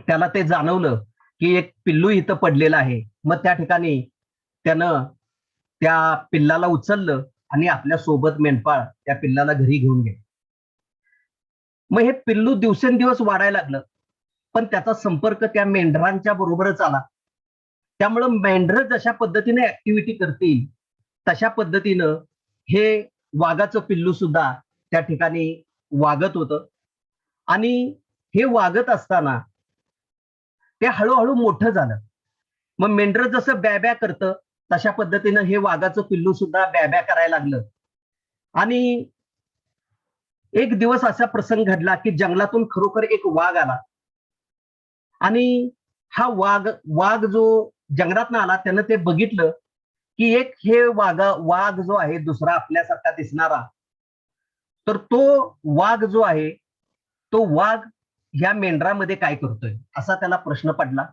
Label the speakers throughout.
Speaker 1: त्याला ते जाणवलं की एक पिल्लू इथं पडलेलं आहे. मग त्या ठिकाणी त्यानं त्या पिल्लाला उचललं आणि आपल्या सोबत मेंढपाळ त्या पिल्लाला घरी घेऊन गेले. मग हे पिल्लू दिवसेंदिवस वाढायला लागलं, पण त्याचा संपर्क त्या मेंढरांच्या बरोबरच आला. त्यामुळं मेंढरं जशा पद्धतीने ऍक्टिव्हिटी करतील, तशा पद्धतीनं हे वाघाचं पिल्लू सुद्धा त्या ठिकाणी वागत होतं. आणि हे वागत असताना ते हळूहळू मोठं झालं. मग मेंढरं जसं ब्या-ब्या करतं, तशा पद्धतीनं हे वाघाचं पिल्लू सुद्धा ब्या-ब्या करायला लागलं. आणि एक दिवस असा प्रसंग घडला, की जंगलातून खरोखर एक वाघ आला. आणि हा वाघ जो जंगलातनं आला, त्यानं ते बघितलं, की एक हे वाघ जो आहे दुसरा आपल्यासारखा दिसणारा, तर तो वाघ जो आहे, तो वाघ ह्या मेंढरामध्ये काय करतोय? असा त्याला प्रश्न पडला.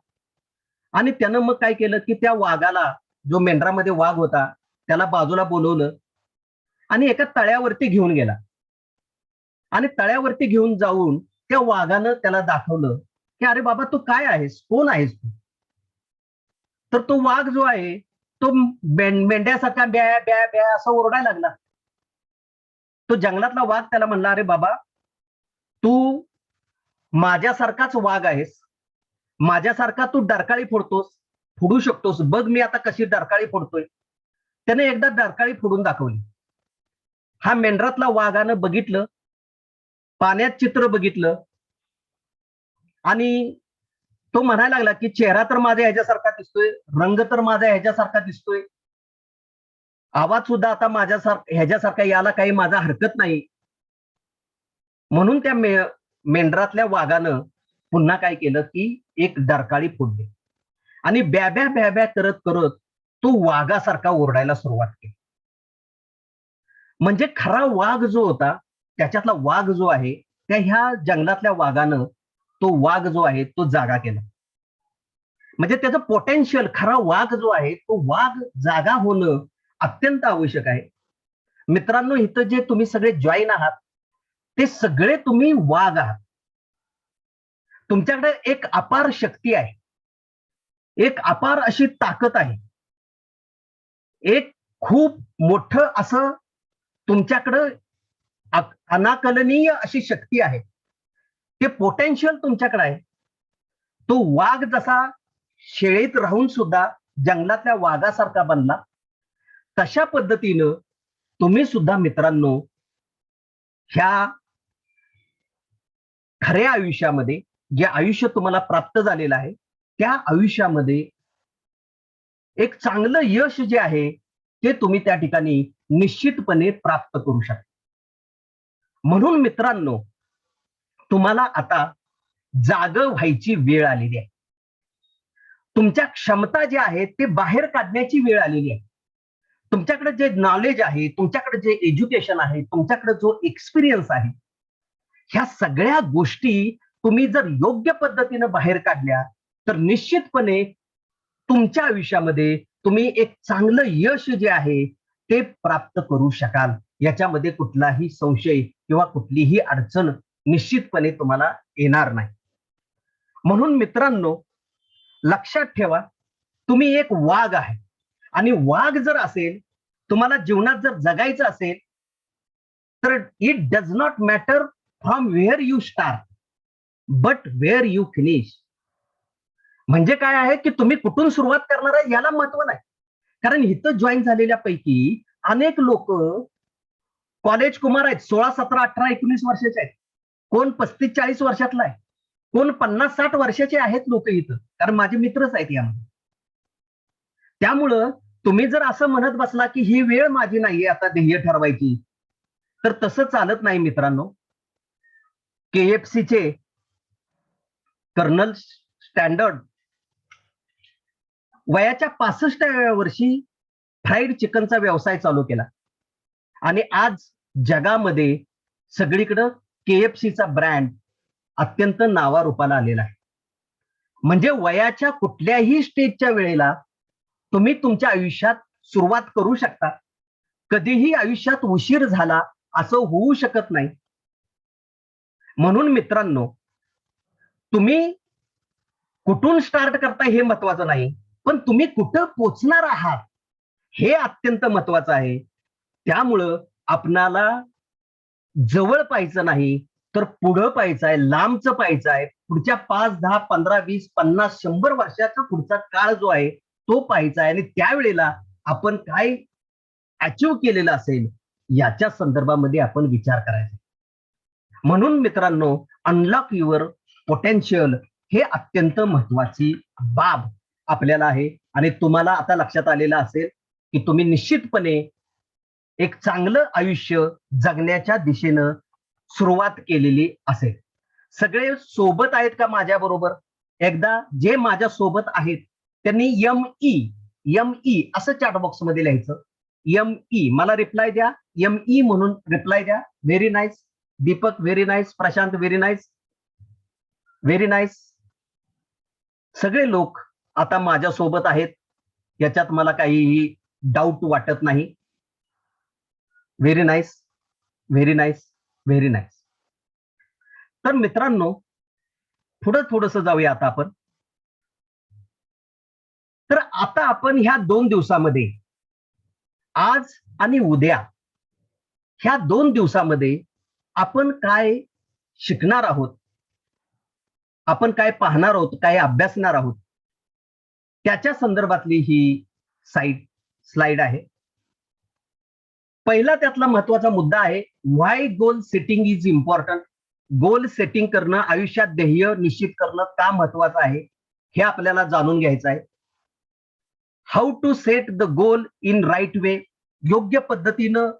Speaker 1: आणि त्यानं मग काय केलं, की त्या वाघाला, जो मेंढरामध्ये वाघ होता, त्याला बाजूला बोलवलं आणि एका तळ्यावरती घेऊन गेला. आणि तळ्यावरती घेऊन जाऊन त्या वाघानं त्याला दाखवलं, की "अरे बाबा, तू काय आहेस? कोण आहेस तू?" तर तो वाघ जो आहे, तो मेंढ्यासारखा ब्या, ब्या, ब्या असं ओरडायला लागला. तो जंगलातला वाघ त्याला म्हणला, "अरे बाबा, तू माझ्यासारखाच वाघ आहेस. माझ्यासारखा तू डरकाळी फोडू शकतोस. बघ मी आता कशी डरकाळी फोडतोय." त्याने एकदा डरकाळी फोडून दाखवली. हा मेंढरातला वाघानं बघितलं, पाण्यात चित्र बघितलं आणि तो म्हणायला लागला, की चेहरा तर माझा ह्याच्यासारखा दिसतोय, रंग तर माझा ह्याच्यासारखा दिसतोय, आवाज सुद्धा आता ह्याच्यासारखा यायला काही माझा हरकत नाही. म्हणून त्या मेंढरातल्या वाघानं पुन्हा काय केलं, की एक डरकाळी फोडली आणि ब्या-ब्या, ब्या-ब्या करत तो वाघासारखा ओरडायला सुरुवात केली. म्हणजे खरा वाघ जो होता, त्याच्यातला वाघ जो आहे, त्या ह्या जंगलातल्या वाघानं तो वाघ जो आहे, तो जागा केला. म्हणजे त्याचं पोटेन्शियल खरा वाघ जो आहे, तो वाघ जागा होणं अत्यंत आवश्यक आहे. मित्रांनो, इथं जे तुम्ही सगळे जॉईन आहात, ते सगळे तुम्ही वाघ आहात. तुमच्याकडे एक अपार शक्ती आहे. एक अपार अशी ताकद आहे. एक खूप मोठं असं तुमच्याकडं अनाकलनीय अशी शक्ती आहे. ते पोटेन्शियल तुमच्याकडे आहे. तो वाघ जसा शेळीत राहून सुद्धा जंगलातल्या वाघासारखा बनला, तशा पद्धतीनं तुम्ही सुद्धा मित्रांनो, ह्या खऱ्या आयुष्यामध्ये, जे आयुष्य तुम्हाला प्राप्त झालेलं आहे, त्या आयुष्यामध्ये एक चांगलं यश जे आहे, ते तुम्ही त्या ठिकाणी निश्चितपणे प्राप्त करू शकता. म्हणून मित्रांनो, तुम्हाला आता जागं व्हायची वेळ आलेली आहे. तुमच्या क्षमता ज्या आहेत, ते बाहेर काढण्याची वेळ आलेली आहे. तुमच्याकडे जे नॉलेज आहे, तुमच्याकडे जे एज्युकेशन आहे, तुमच्याकडे जो एक्सपिरियन्स आहे, ह्या सगळ्या गोष्टी तुम्ही जर योग्य पद्धतीने बाहेर काढल्या, तर निश्चितपणे तुमच्या आयुष्यामध्ये तुम्ही एक चांगलं यश जे आहे, ते प्राप्त करू शकाल. याच्यामध्ये कुठलाही संशय किंवा कुठलीही अडचण निश्चितपणे तुम्हाला येणार नाही. म्हणून मित्रांनो, लक्षात ठेवा, तुम्ही एक वाघ आहे आणि वाघ जर असेल, तुम्हाला जीवनात जर जगायचं असेल, तर it does not matter from where you start, but where you finish. म्हणजे काय आहे, की तुम्ही कुठून सुरुवात करणार आहे याला महत्व नाही. कारण इथं जॉईन झालेल्या पैकी अनेक लोक कॉलेज कुमार आहेत, 16, 17, 18, 19 वर्षाचे आहेत. कोण 35-40 वर्षातला आहे, कोण 50-60 वर्षाचे आहेत लोक इथं, कारण माझे मित्रच आहेत यामध्ये. त्यामुळं तुम्ही जर असं म्हणत बसला, की ही वेळ माझी नाहीये आता ध्येय ठरवायची, तर तसं चालत नाही मित्रांनो. KFCचे कर्नल स्टँडर्ड वयाच्या 65व्या वर्षी फ्राईड चिकनचा व्यवसाय चालू केला आणि आज जगामध्ये सगळीकडं KFCचा ब्रँड अत्यंत नावारूपाला आलेला आहे. म्हणजे वयाच्या कुठल्याही स्टेजच्या वेळेला तुम्ही तुमच्या आयुष्यात सुरुवात करू शकता. कधीही आयुष्यात उशीर झाला असं होऊ शकत नाही. म्हणून मित्रांनो, तुम्ही कुठून स्टार्ट करताय हे महत्वाचं नाही, पण तुम्ही कुठं पोचणार आहात हे अत्यंत महत्वाचं आहे. त्यामुळं आपणाला जवळ पाहायचं नाही, तर पुढं पाहायचं आहे, लांबचं पाहायचं आहे. पुढच्या 5, 10, 15, 20, 50, 100 वर्षाचा पुढचा काळ जो आहे तो पाहायचा आहे आणि त्यावेळेला आपण काय अचीव्ह केलेलं असेल याच्या संदर्भामध्ये आपण विचार करायचा. म्हणून मित्रांनो, अनलॉक युअर पोटेन्शियल हे अत्यंत महत्वाची बाब आपल्याला आहे. आणि तुम्हाला आता लक्षात आलेलं असेल की तुम्ही निश्चितपणे एक चांगलं आयुष्य जगण्याच्या दिशेनं सुरुवात केलेली असेल. सगळे सोबत आहेत का माझ्या बरोबर? एकदा जे माझ्या सोबत आहेत त्यांनी एम ई असं चॅट बॉक्स मध्ये लिहायचं. एम मला रिप्लाय द्या, एम म्हणून रिप्लाय द्या. Very nice Deepak, very nice Prashant, very nice, very nice. सगळे लोक आता माझ्या सोबत आहेत, याच्यात मला काहीही डाऊट वाटत नाही. Very nice, very nice, very nice. तर मित्रांनो, पुढे थोडस जाऊया आता आपण. तर आता आपण ह्या 2 दिवसामध्ये, आज आणि उद्या, ह्या 2 दिवसामध्ये आपण काय शिकणार आहोत, आपण काय पाहणार आहोत, काय अभ्यासणार आहोत, त्याच्या संदर्भातली ही स्लाइड आहे. पहिला त्यातला महत्वाचा मुद्दा आहे, why goal setting is important. Goal setting करणं, आयुष्यात ध्येय निश्चित करणं का महत्वाचं आहे हे आपल्याला जाणून घ्यायचं आहे. How to set the goal in right way. योग्य पद्धतीनं,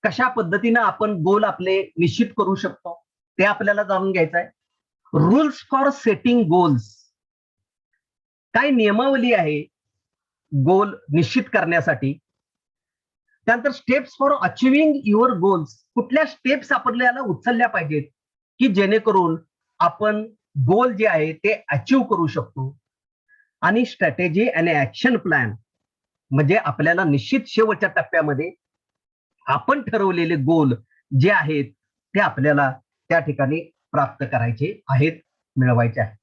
Speaker 1: कशा पद्धतीनं आपण गोल आपले निश्चित करू शकतो ते आपल्याला जाणून घ्यायचं आहे. Rules for setting goals. काय नियमावली आहे गोल निश्चित करण्यासाठी. त्यानंतर steps for achieving your goals. कुठल्या स्टेप्स आपल्याला उचलल्या पाहिजेत की जेणेकरून आपण गोल जे आहे ते अचीव्ह करू शकतो. आणि स्ट्रॅटेजी आणि ऍक्शन प्लॅन, म्हणजे आपल्याला निश्चित शेवटच्या टप्प्यामध्ये आपण ठरवलेले गोल जे आहेत ते आपल्याला त्या ठिकाणी प्राप्त करायचे आहेत, मिळवायचे आहेत.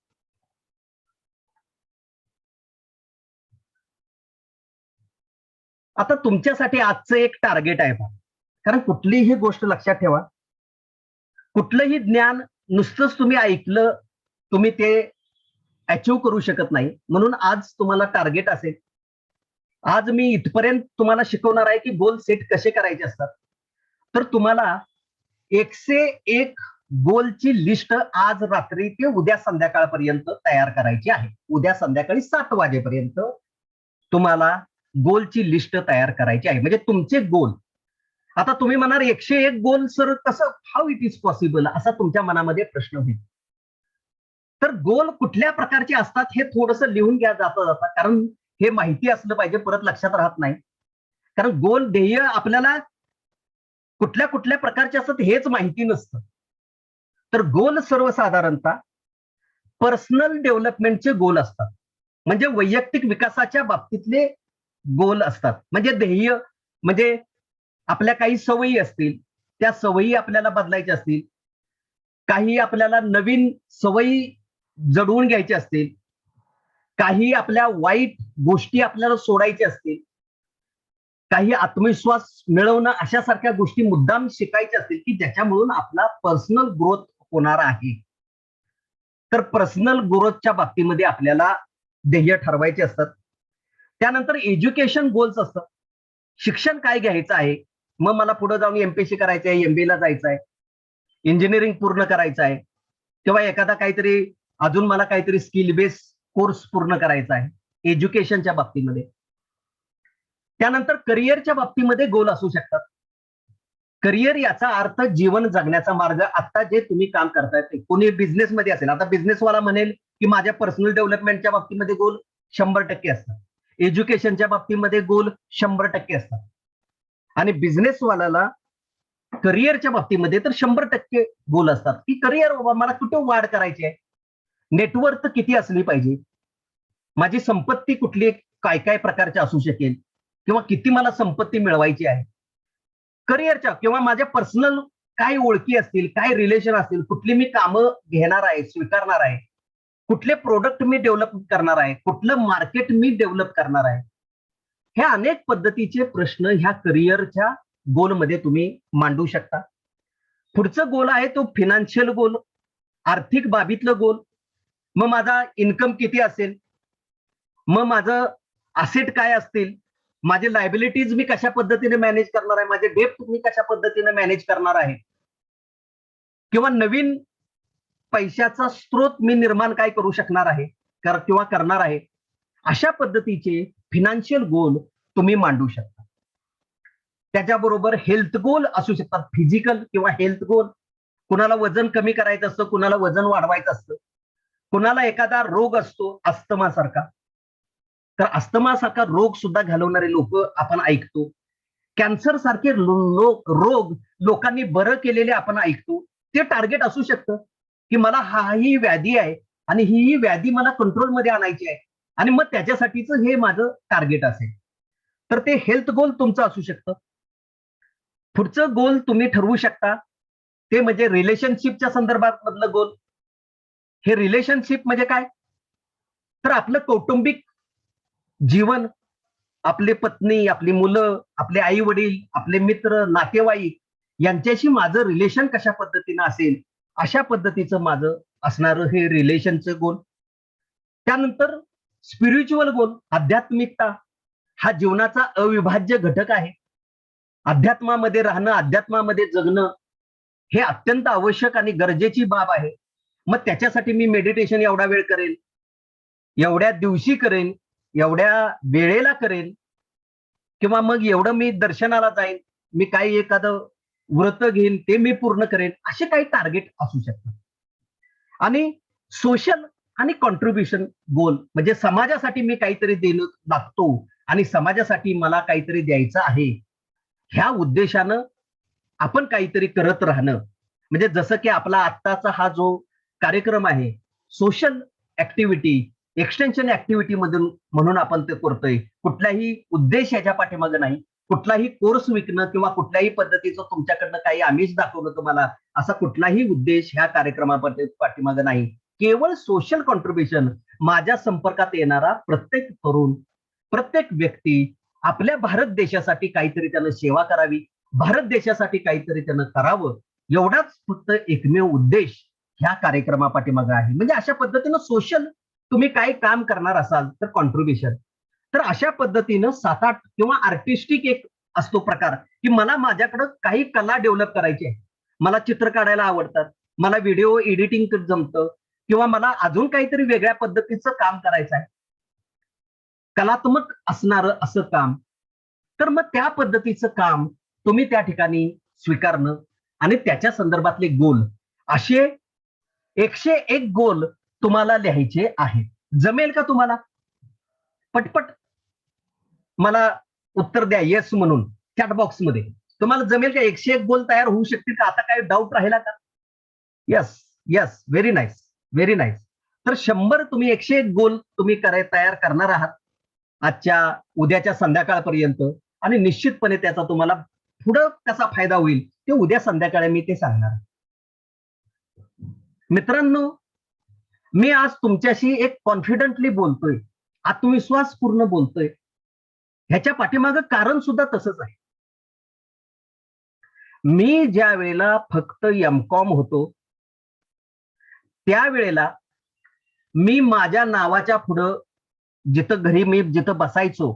Speaker 1: आता तुमच्यासाठी आजचं एक टार्गेट आहे पहा. कारण कुठलीही गोष्ट लक्षात ठेवा, कुठलंही ज्ञान नुसतंच तुम्ही ऐकलं, तुम्ही ते अचीव्ह करू शकत नाही. म्हणून आज तुम्हाला टार्गेट असेल. आज मी इथपर्यंत तुम्हाला शिकवणार आहे की गोल सेट कसे करायचे असतात. तर तुम्हाला 101 गोलची लिस्ट आज रात्री ते उद्या संध्याकाळपर्यंत तयार करायची आहे. उद्या संध्याकाळी 7 वाजेपर्यंत तुम्हाला गोलची लिस्ट तयार करायची आहे. म्हणजे तुमचे गोल. आता तुम्ही म्हणाल 101 गोल सर कसं, हाऊ इट इज पॉसिबल, असा तुमच्या मनामध्ये प्रश्न होईल. तर गोल कुठल्या प्रकारचे असतात हे थोडंसं लिहून घ्या जाता जाता, कारण हे माहिती असलं पाहिजे, परत लक्षात राहत नाही. कारण गोल ध्येय आपल्याला कुठल्या कुठल्या प्रकारचे असतात हेच माहिती नसतं. तर गोल सर्वसाधारणतः पर्सनल डेव्हलपमेंटचे गोल असतात. म्हणजे वैयक्तिक विकासाच्या बाबतीतले गोल असतात. म्हणजे ध्येय, म्हणजे आपल्या काही सवयी असतील, त्या सवयी आपल्याला बदलायच्या असतील, काही आपल्याला नवीन सवयी जडवून घ्यायच्या असतील, काही आपल्या वाईट गोष्टी आपल्याला सोडायच्या असतील, काही आत्मविश्वास मिळवणं अशासारख्या गोष्टी मुद्दाम शिकायच्या असतील की ज्याच्यामुळून आपला पर्सनल ग्रोथ होणार आहे. तर पर्सनल ग्रोथच्या बाबतीमध्ये आपल्याला ध्येय ठरवायचे असतात. त्यानंतर एज्युकेशन गोल्स असतात. शिक्षण काय घ्यायचं आहे, मग मला पुढे जाऊन एमपीएससी करायचं आहे, एमबीए ला जायचं आहे, इंजिनिअरिंग पूर्ण करायचं आहे, किंवा एखादा काहीतरी अजून मला काहीतरी स्किल बेस कोर्स पूर्ण करायचा आहे एज्युकेशनच्या बाबतीमध्ये. त्यानंतर करिअरच्या बाबतीमध्ये गोल असू शकतात. करिअर याचा अर्थ जीवन जगण्याचा मार्ग. आता जे तुम्ही काम करताय ते, कोणी बिझनेसमध्ये असेल, आता बिझनेसवाला म्हणेल की माझ्या पर्सनल डेव्हलपमेंटच्या बाबतीमध्ये गोल 100% असतात. एज्युकेशनच्या बाबतीमध्ये गोल 100% असतात. आणि बिझनेसवाल्याला करिअरच्या बाबतीमध्ये तर 100% गोल असतात की करिअर बाबा मला कुठे वाढ करायची आहे, नेटवर्क किती असली पाहिजे, माझी संपत्ती कुठली काय काय प्रकारची असू शकेल, किंवा किती मला संपत्ती मिळवायची आहे. करिअरच्या किंवा माझ्या पर्सनल काय ओळखी असतील, काय रिलेशन असतील, कुठली मी कामं घेणार आहे, स्वीकारणार आहे, कुठले प्रोडक्ट मी डेव्हलप करणार आहे, कुठलं मार्केट मी डेव्हलप करणार आहे. ह्या अनेक पद्धतीचे प्रश्न ह्या करिअरच्या गोलमध्ये तुम्ही मांडू शकता. पुढचं गोल आहे तो फिनान्शियल गोल, आर्थिक बाबीतलं गोल. मग माझा इन्कम किती असेल, मग माझं असेट काय असतील, माझे लायबिलिटीज मी कशा पद्धतीने मॅनेज करणार आहे, माझे डेप्ट मी कशा पद्धतीने मॅनेज करणार आहे, किंवा नवीन पैशाचा स्रोत मी निर्माण काय करू शकणार आहे किंवा करणार आहे. अशा पद्धतीचे फिनान्शियल गोल तुम्ही मांडू शकता. त्याच्याबरोबर हेल्थ गोल असू शकतात, फिजिकल किंवा हेल्थ गोल. कुणाला वजन कमी करायचं असतं, कुणाला वजन वाढवायचं असतं, कुणाला एखादा रोग असतो अस्थमा सारखा. तर अस्थमा सारखा रोग सुद्धा घालवणारे लोक आपण ऐकतो. कॅन्सर सारखे रोग लोकांनी बरं केलेले आपण ऐकतो. ते टार्गेट असू शकतं की मला ही व्याधी आहे आणि ही व्याधी मला कंट्रोलमध्ये आणायची आहे आणि मग त्याच्यासाठीच हे माझं टार्गेट असेल. तर ते हेल्थ गोल तुमचं असू शकतं. पुढचं गोल तुम्ही ठरवू शकता ते म्हणजे रिलेशनशिपच्या संदर्भात मधलं गोल. हे रिलेशनशिप म्हणजे काय, तर आपलं कौटुंबिक जीवन, आपले पत्नी, आपली मुलं, आपले आई वडील, आपले मित्र, नातेवाईक यांच्याशी माझं रिलेशन कशा पद्धतीनं असेल, अशा पद्धतीचं माझं असणारं हे रिलेशनचं गोल. त्यानंतर स्पिरिच्युअल गोल, आध्यात्मिकता हा जीवनाचा अविभाज्य घटक आहे. अध्यात्मामध्ये राहणं, अध्यात्मामध्ये जगणं हे अत्यंत आवश्यक आणि गरजेची बाब आहे. मग त्याच्यासाठी मी मेडिटेशन एवढा वेळ करेन, एवढ्या दिवशी करेन, एवढ्या वेळेला करेन, किंवा मग एवढं मी दर्शनाला जाईन, मी काही एखादं व्रत घेईन ते मी पूर्ण करेन, असे काही टार्गेट असू शकतात. आणि सोशल आणि कॉन्ट्रीब्युशन गोल म्हणजे समाजासाठी मी काहीतरी देणं लागतो आणि समाजासाठी मला काहीतरी द्यायचं आहे, ह्या उद्देशानं आपण काहीतरी करत राहणं. म्हणजे जसं की आपला आत्ताचा हा जो कार्यक्रम आहे, सोशल ऍक्टिव्हिटी, एक्सटेन्शन ऍक्टिव्हिटी मधून म्हणून आपण ते करतोय. कुठलाही उद्देश याच्या पाठीमागे नाही, कुठलाही कोर्स विकणं किंवा कुठल्याही पद्धतीचं तुमच्याकडनं काही आमिष दाखवलं तुम्हाला, असा कुठलाही उद्देश ह्या पाठीमागे नाही. केवळ सोशल कॉन्ट्रीब्युशन. माझ्या संपर्कात येणारा प्रत्येक तरुण, प्रत्येक व्यक्ती आपल्या भारत देशासाठी काहीतरी त्यानं सेवा करावी, भारत देशासाठी काहीतरी त्यानं करावं, एवढाच फक्त एकमेव उद्देश ह्या कार्यक्रमापाठीमागे आहे. म्हणजे अशा पद्धतीनं सोशल तुम्ही काही काम करणार असाल तर कॉन्ट्रीब्युशन. तर अशा पद्धतीनं 7-8 किंवा आर्टिस्टिक एक असतो प्रकार, की मला माझ्याकडे काही कला डेव्हलप करायची आहे. मला चित्र काढायला आवडतात, मला व्हिडिओ एडिटिंग जमतं, किंवा मला अजून काहीतरी वेगळ्या पद्धतीचं काम करायचं आहे, कलात्मक असणारं असं काम. तर मग त्या पद्धतीचं काम तुम्ही त्या ठिकाणी स्वीकारणं आणि त्याच्या संदर्भातले गोल, असे 101 गोल तुम्हाला लिहायचे आहेत. जमेल का तुम्हाला? पटपट मला उत्तर द्या येस म्हणून चॅट बॉक्स मध्ये. तुम्हाला जमेल का? 101 गोल तयार होऊ शकतील का? आता काय डाऊट राहिला का? Yes, yes, very nice, very nice. तर 100 तुम्ही 101 गोल तुम्ही तयार करणार आहात आजच्या उद्याच्या संध्याकाळपर्यंत, आणि निश्चितपणे त्याचा तुम्हाला पुढं कसा फायदा होईल ते उद्या संध्याकाळी मी ते सांगणार. मित्रांनो, मी आज तुमच्याशी एक कॉन्फिडंटली बोलतोय, आत्मविश्वासपूर्ण बोलतोय. ह्याच्या पाठीमागं कारण सुद्धा तसंच आहे. मी ज्या वेळेला फक्त एमकॉम होतो, त्यावेळेला मी माझ्या नावाच्या पुढं जिथं घरी मी जिथं बसायचो,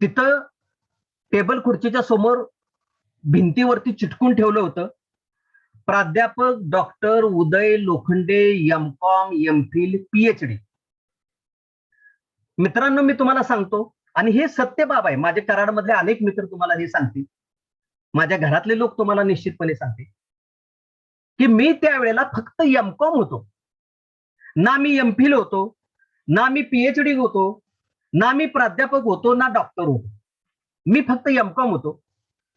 Speaker 1: तिथं टेबल खुर्चीच्या समोर भिंतीवरती चिटकून ठेवलं होतं, प्राध्यापक डॉक्टर उदय लोखंडे, एमकॉम, एमफिल, पीएचडी. मित्रांनो, मी तुम्हाला सांगतो, आणि हे सत्य बाब आहे, माझे कराडमधले अनेक मित्र तुम्हाला हे सांगतील, माझ्या घरातले लोक तुम्हाला निश्चितपणे सांगतील, की मी त्यावेळेला फक्त एमकॉम होतो. ना मी एमफिल होतो, ना मी पीएचडी होतो, ना मी प्राध्यापक होतो, ना डॉक्टर होतो. मी फक्त एमकॉम होतो.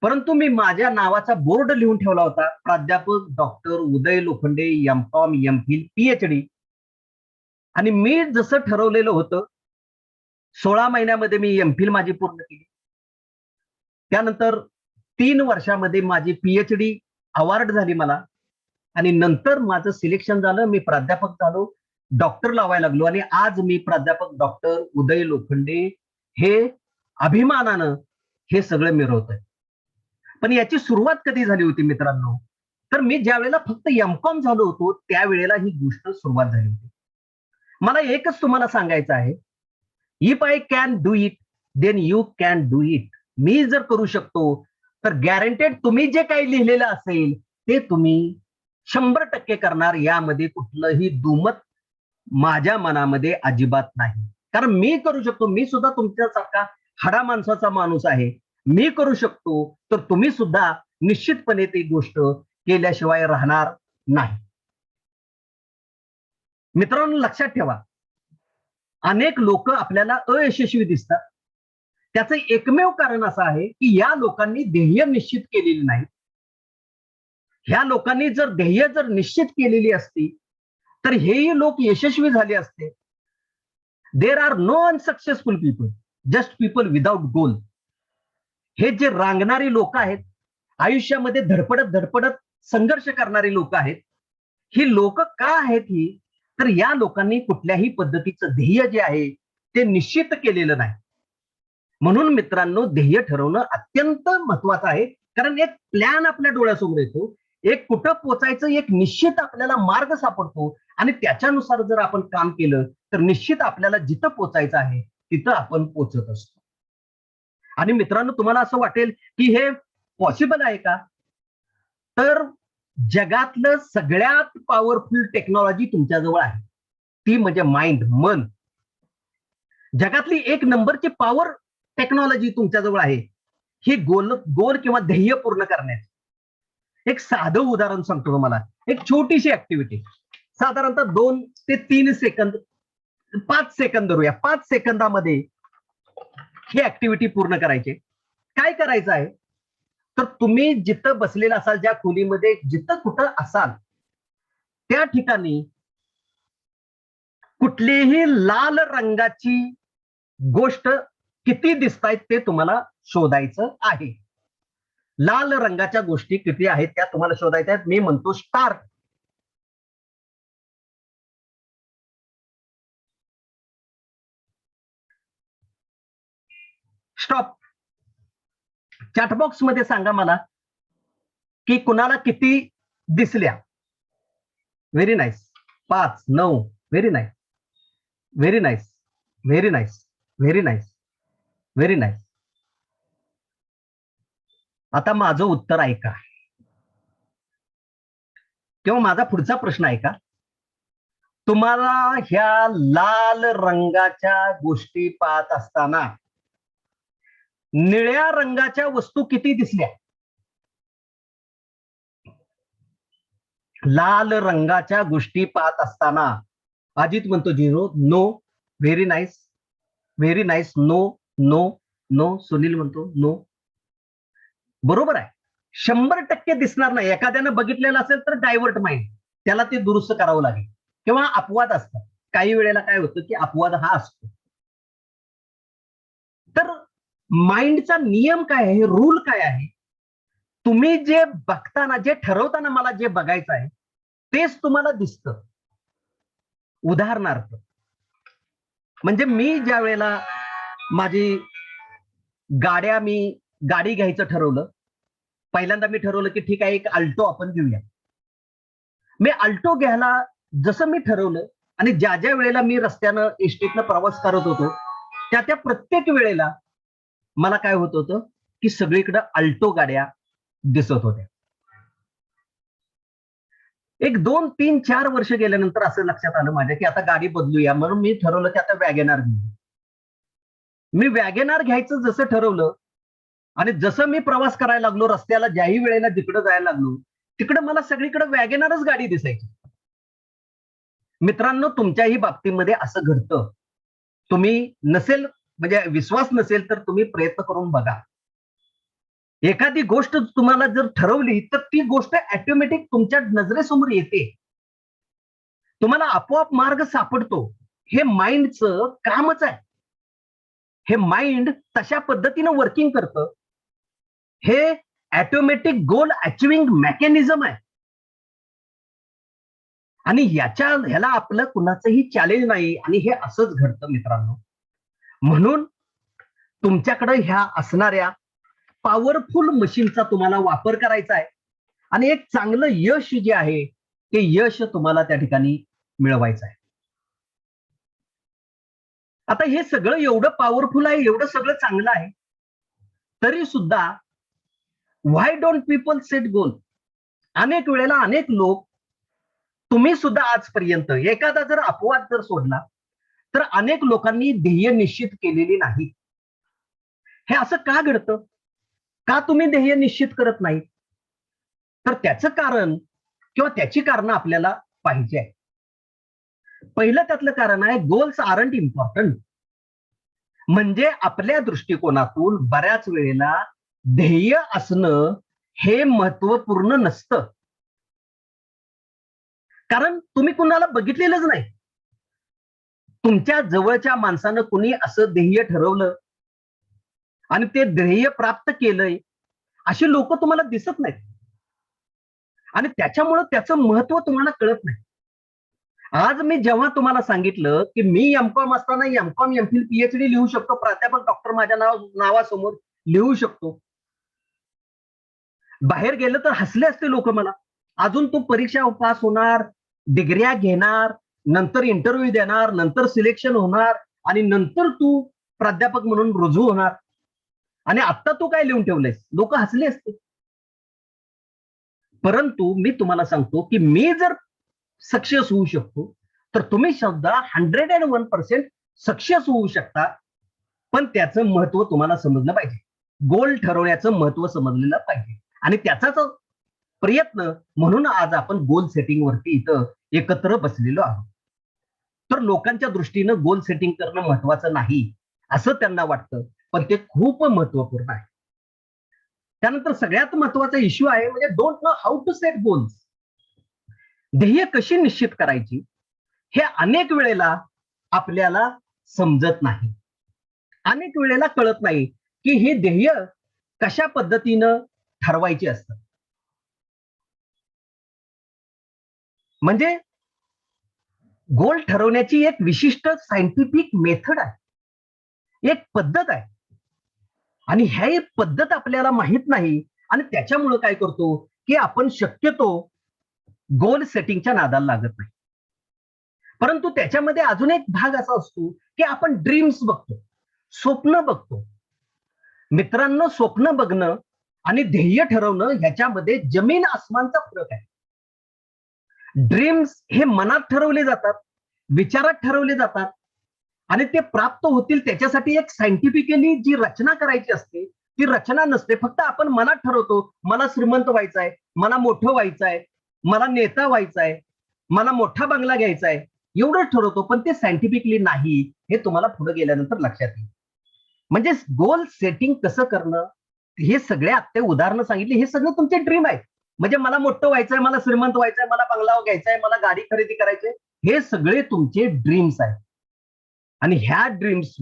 Speaker 1: परंतु मी माझ्या नावाचा बोर्ड लिहून ठेवला होता, प्राध्यापक डॉक्टर उदय लोखंडे, एमकॉम, एमफिल, पीएचडी. आणि मी जसं ठरवलेलं होतं, 16 महिन्यामध्ये मी एमफिल माझी पूर्ण केली. त्यानंतर 3 वर्षामध्ये माझी पीएचडी अवॉर्ड झाली मला, आणि नंतर माझं सिलेक्शन झालं, मी प्राध्यापक झालो, डॉक्टर लावायला लागलो आणि आज मी प्राध्यापक डॉक्टर उदय लोखंडे हे अभिमानानं हे सगळं मिरवतोय. पण याची सुरुवात कधी झाली होती मित्रांनो? तर मी ज्या वेळेला फक्त एमकॉम झालो होतो त्यावेळेला ही गोष्ट सुरुवात झाली होती. मला एकच तुम्हाला सांगायचं आहे, if I can do it then you can do it. मी जर करू शकतो तर गॅरंटेड तुम्ही जे काही लिहिलेलं असेल ते तुम्ही 100% करणार, यामध्ये कुठलंही दुमत माझ्या मनामध्ये अजिबात नाही. कारण मी करू शकतो, मी सुद्धा तुमच्यासारखा हाडा माणसाचा माणूस आहे. मी करू शकतो तर तुम्ही सुद्धा निश्चितपणे ती गोष्ट केल्याशिवाय राहणार नाही. मित्रांनो लक्षात ठेवा, अनेक लोक आपल्याला अयशस्वी दिसतात. त्याचं एकमेव कारण असं आहे की या लोकांनी ध्येय निश्चित केलेली नाही. ह्या लोकांनी जर ध्येय जर निश्चित केलेली असती तर हेही लोक यशस्वी झाले असते. There are no unsuccessful people, just people without goal. हे जे रांगणारी लोक आहेत, आयुष्यामध्ये धडपडत धडपडत संघर्ष करणारी लोक आहेत, ही लोक का आहेत ही? तर या लोकांनी कुठल्याही पद्धतीचं ध्येय जे आहे ते निश्चित केलेलं नाही. म्हणून मित्रांनो ध्येय ठरवणं अत्यंत महत्वाचं आहे. कारण एक प्लॅन आपल्या डोळ्यासमोर येतो, एक कुठं पोचायचं एक निश्चित आपल्याला मार्ग सापडतो आणि त्याच्यानुसार जर आपण काम केलं तर निश्चित आपल्याला जिथं पोचायचं आहे तिथं आपण पोचत असतो. आणि मित्रांनो तुम्हाला असं वाटेल की हे पॉसिबल आहे का? तर जगातलं सगळ्यात पॉवरफुल टेक्नॉलॉजी तुमच्याजवळ आहे, ती म्हणजे माइंड, मन. जगातली एक नंबरची पॉवर टेक्नॉलॉजी तुमच्याजवळ आहे, ही गोल गोल किंवा ध्येय पूर्ण करण्याची. एक साधं उदाहरण सांगतो तुम्हाला. एक छोटीशी ऍक्टिव्हिटी, साधारणतः 2 ते 3 सेकंद, 5 सेकंद धरूया. 5 सेकंदामध्ये ही ऍक्टिव्हिटी पूर्ण करायची. काय करायचं आहे? तर तुम्ही जिथं बसलेला असाल, ज्या खोलीमध्ये जिथं कुठं असाल त्या ठिकाणी कुठलीही लाल रंगाची गोष्ट किती दिसतायत ते तुम्हाला शोधायचं आहे. लाल रंगाच्या गोष्टी किती आहेत त्या तुम्हाला शोधायच्या आहेत. मी म्हणतो स्टार्ट. स्टॉप. चॅटबॉक्स मध्ये सांगा मला की कुणाला किती दिसल्या. Very nice. 5, 9. Very nice, very nice, very nice, very nice, very nice. आता माझं उत्तर ऐका किंवा माझा पुढचा प्रश्न ऐका. तुम्हाला ह्या लाल रंगाच्या गोष्टी पाहत असताना निळ्या रंगाच्या वस्तू किती दिसल्या? लाल रंगाच्या गोष्टी पाहत असताना अजित म्हणतो 0. No. Very nice, very nice. No, no, no. Sunil म्हणतो नो. बरोबर आहे. 100% दिसणार नाही. एखाद्यानं बघितलेलं असेल तर डायव्हर्ट माइंड, त्याला ते दुरुस्त करावं लागेल किंवा अपवाद असतात. काही वेळेला काय होतं की अपवाद हा असतो. तर माइंडचा नियम काय आहे, रूल काय आहे? तुम्ही जे बघताना, जे ठरवताना मला जे बघायचं आहे तेच तुम्हाला दिसतं. उदाहरणार्थ म्हणजे मी ज्या वेळेला माझी गाडी घ्यायचं ठरवलं, पहिल्यांदा मी ठरवलं की ठीक आहे एक अल्टो आपण घेऊया. मी अल्टो घ्यायला जसं मी ठरवलं आणि ज्या ज्या वेळेला मी रस्त्यानं एसटीतनं प्रवास करत होतो त्या प्रत्येक वेळेला मला काय होत होतं की सगळीकडे अल्टो गाड्या दिसत होत्या. एक 2, 3, 4 वर्ष गेल्यानंतर असं लक्षात आलं माझ्या की आता गाडी बदलूया. म्हणून मी ठरवलं की आता वॅगेनार घेऊ. मी वॅगेनार घ्यायचं जसं ठरवलं आणि जसं मी प्रवास करायला लागलो, रस्त्याला ज्याही वेळेला जिकडं जायला लागलो तिकडं मला सगळीकडे वॅगेनारच गाडी दिसायची. मित्रांनो तुमच्याही बाबतीमध्ये असं घडतं. तुम्ही नसेल म्हणजे विश्वास नसेल तर तुम्ही प्रयत्न करून बघा. एखादी गोष्ट तुम्हाला जर ठरवली तर ती गोष्ट ऑटोमॅटिक तुमच्या नजरेसमोर येते. तुम्हाला आपोआप मार्ग सापडतो. हे माइंडचं कामच आहे. हे माइंड तशा पद्धतीनं वर्किंग करतं. हे ऑटोमॅटिक गोल अचिव्हिंग मेकॅनिझम आहे. आणि ह्याला आपलं कुणाचंही चॅलेंज नाही आणि हे असंच घडतं मित्रांनो. म्हणून तुमच्याकडे ह्या असणाऱ्या पॉवरफुल मशीनचा तुम्हाला वापर करायचा आहे आणि एक चांगलं यश जे आहे ते यश तुम्हाला त्या ठिकाणी मिळवायचं आहे. आता हे सगळं एवढं पॉवरफुल आहे, एवढं सगळं चांगलं आहे, तरी सुद्धा व्हाय डोंट पीपल सेट गोल? अनेक वेळेला अनेक लोक, तुम्ही सुद्धा आजपर्यंत एखादा जर अपवाद जर सोडला तर अनेक लोकांनी ध्येय निश्चित केलेली नाही. हे असं का घडतं? का तुम्ही ध्येय निश्चित करत नाही? तर त्याचं कारण किंवा त्याची कारण आपल्याला पाहिजे आहे. पहिलं त्यातलं कारण आहे, गोल्स आरंट इम्पॉर्टंट. म्हणजे आपल्या दृष्टिकोनातून बऱ्याच वेळेला ध्येय असणं हे महत्वपूर्ण नसतं. कारण तुम्ही कुणाला बघितलेलंच नाही. तुमच्या जवळच्या माणसानं कुणी असं ध्येय ठरवलं आणि ते ध्येय प्राप्त केलंय, अशी लोक तुम्हाला दिसत नाहीत आणि त्याच्यामुळं त्याचं महत्व तुम्हाला कळत नाही. आज मी जेव्हा तुम्हाला सांगितलं की मी एमकॉम असताना एमकॉम एमफिल पीएचडी लिहू शकतो, प्राध्यापक डॉक्टर माझ्या नावासमोर लिहू शकतो, बाहेर गेलं तर हसले असते लोक मला. अजून तू परीक्षा पास होणार, डिग्र्या घेणार, नंतर इंटरव्ह्यू देणार, नंतर सिलेक्शन होणार आणि नंतर तू प्राध्यापक म्हणून रुजू होणार आणि आता तू काय लिहून ठेवलंयस, लोक हसले असते. परंतु मी तुम्हाला सांगतो की मी जर सक्सेस होऊ शकतो तर तुम्ही सुद्धा 101% सक्सेस होऊ शकता. पण त्याचं महत्व तुम्हाला समजलं पाहिजे, गोल ठरवण्याचं महत्व समजलेलं पाहिजे आणि त्याचाच प्रयत्न म्हणून आज आपण गोल सेटिंग वरती इथं एकत्र बसलेलो आहोत. तर लोकांच्या दृष्टीनं गोल सेटिंग करणं महत्वाचं नाही असं त्यांना वाटतं, पण ते खूप महत्वपूर्ण आहे. त्यानंतर सगळ्यात महत्वाचा इश्यू आहे म्हणजे don't know how to set goals. ध्येय कशी निश्चित करायची हे अनेक वेळेला आपल्याला समजत नाही, अनेक वेळेला कळत नाही की हे ध्येय कशा पद्धतीनं ठरवायचे असतं. म्हणजे गोल ठरवण्याची एक विशिष्ट सायंटिफिक मेथड आहे, एक पद्धत आहे आणि ह्या पद्धत आपल्याला माहित नाही आणि त्याच्यामुळे काय करतो की आपण शक्यतो गोल सेटिंगच्या नादाला लागत नाही. परंतु त्याच्यामध्ये अजून एक भाग असा असतो की आपण ड्रीम्स बघतो, स्वप्न बघतो. मित्रांनो, स्वप्न बघणं आणि ध्येय ठरवणं ह्याच्यामध्ये जमीन आसमानचा फरक आहे. ड्रीम्स हे मनात ठरवले जातात, विचारात ठरवले जातात आणि ते प्राप्त होतील त्याच्यासाठी एक सायंटिफिकली जी रचना करायची असते ती रचना नसते. फक्त आपण मनात ठरवतो, मला श्रीमंत व्हायचंय, मला मोठं व्हायचंय, मला नेता व्हायचंय, मला मोठा बंगला घ्यायचा आहे, एवढंच ठरवतो. पण ते सायंटिफिकली नाही, हे तुम्हाला पुढे गेल्यानंतर लक्षात येईल. म्हणजे गोल सेटिंग कसं करणं, हे सगळे आत्ता उदाहरणं सांगितली, हे सगळं तुमचे ड्रीम आहेत. म्हणजे मला मोठं व्हायचंय, मला श्रीमंत व्हायचंय, मला बंगला घ्यायचाय, मला गाडी खरेदी करायची, हे सगळे तुमचे ड्रीम्स आहेत. आणि ह्या ड्रीम्स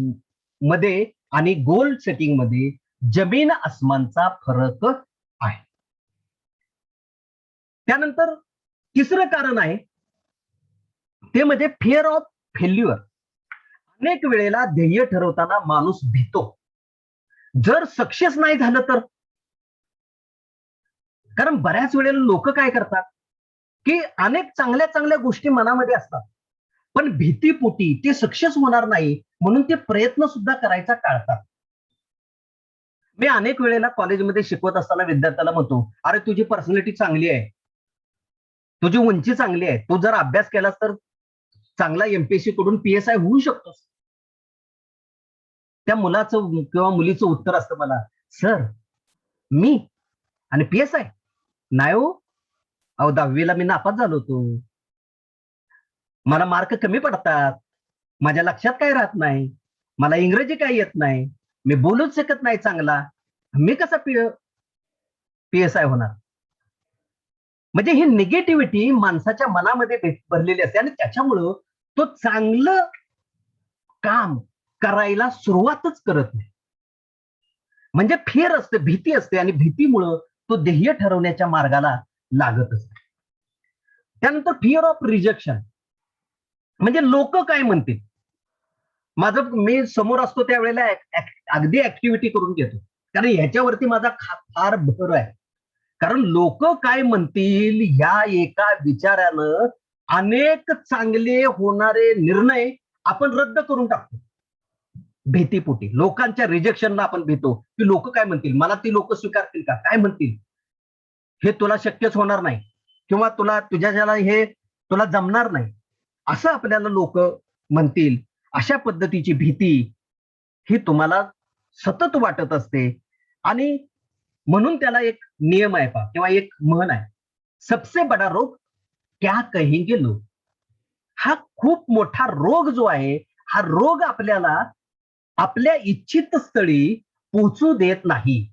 Speaker 1: मध्ये आणि गोल सेटिंग मध्ये जमीन आसमानचा फरक आहे. त्यानंतर तिसरं कारण आहे ते म्हणजे फिअर ऑफ फेल्युअर. अनेक वेळेला ध्येय ठरवताना माणूस भीतो, जर सक्सेस नाही झालं तर. कारण बऱ्याच वेळेला लोक काय करतात की अनेक चांगल्या चांगल्या गोष्टी मनामध्ये असतात, पण भीतीपोटी ते सक्सेस होणार नाही म्हणून ते प्रयत्न सुद्धा करायचा टाळतात. मी अनेक वेळेला कॉलेजमध्ये शिकवत असताना विद्यार्थ्याला म्हणतो, अरे तुझी पर्सनॅलिटी चांगली आहे, तुझी उंची चांगली आहे, तू जर अभ्यास केलास तर चांगला एमपीएससी कडून पीएसआय होऊ शकतोस. त्या मुलाचं किंवा मुलीचं उत्तर असतं मला, सर मी आणि पीएसआय नाही हो, अहो 10वीला मी नापास झालो होतो, मला मार्क कमी पडतात, माझ्या लक्षात काय राहत नाही, मला इंग्रजी काय येत नाही, मी बोलूच शकत नाही चांगला, मी कसा पीएसआय होणार. म्हणजे ही निगेटिव्हिटी माणसाच्या मनामध्ये भरलेली असते आणि त्याच्यामुळं तो चांगलं काम करायला सुरुवातच करत नाही. म्हणजे फिअर असते, भीती असते आणि भीतीमुळं तो ध्येय ठरवण्याच्या मार्गाला लागत असतो. त्यानंतर फिअर ऑफ रिजेक्शन, म्हणजे लोक काय म्हणतील. माझं मी समोर असतो त्यावेळेला अगदी ऍक्टिव्हिटी करून घेतो, कारण ह्याच्यावरती माझा फार भर आहे. कारण लोक काय म्हणतील ह्या एका विचारानं अनेक चांगले होणारे निर्णय आपण रद्द करून टाकतो. भीतीपोटी लोकांच्या रिजेक्शनला आपण भीतो की लोक काय म्हणतील, मला ती लोक स्वीकारतील का, काय म्हणतील, हे तुला शक्यच होणार नाही, किंवा तुझ्या हे तुला जमणार नाही, असं आपल्याला लोक म्हणतील. अशा पद्धतीची भीती ही तुम्हाला सतत वाटत असते. आणि म्हणून त्याला एक नियम आहे पहा, किंवा एक म्हण आहे, सबसे बडा रोग क्या कहेंगे लोग. हा खूप मोठा रोग जो आहे, हा रोग आपल्याला आपल्या इच्छित स्थळी पोचू देत नाही,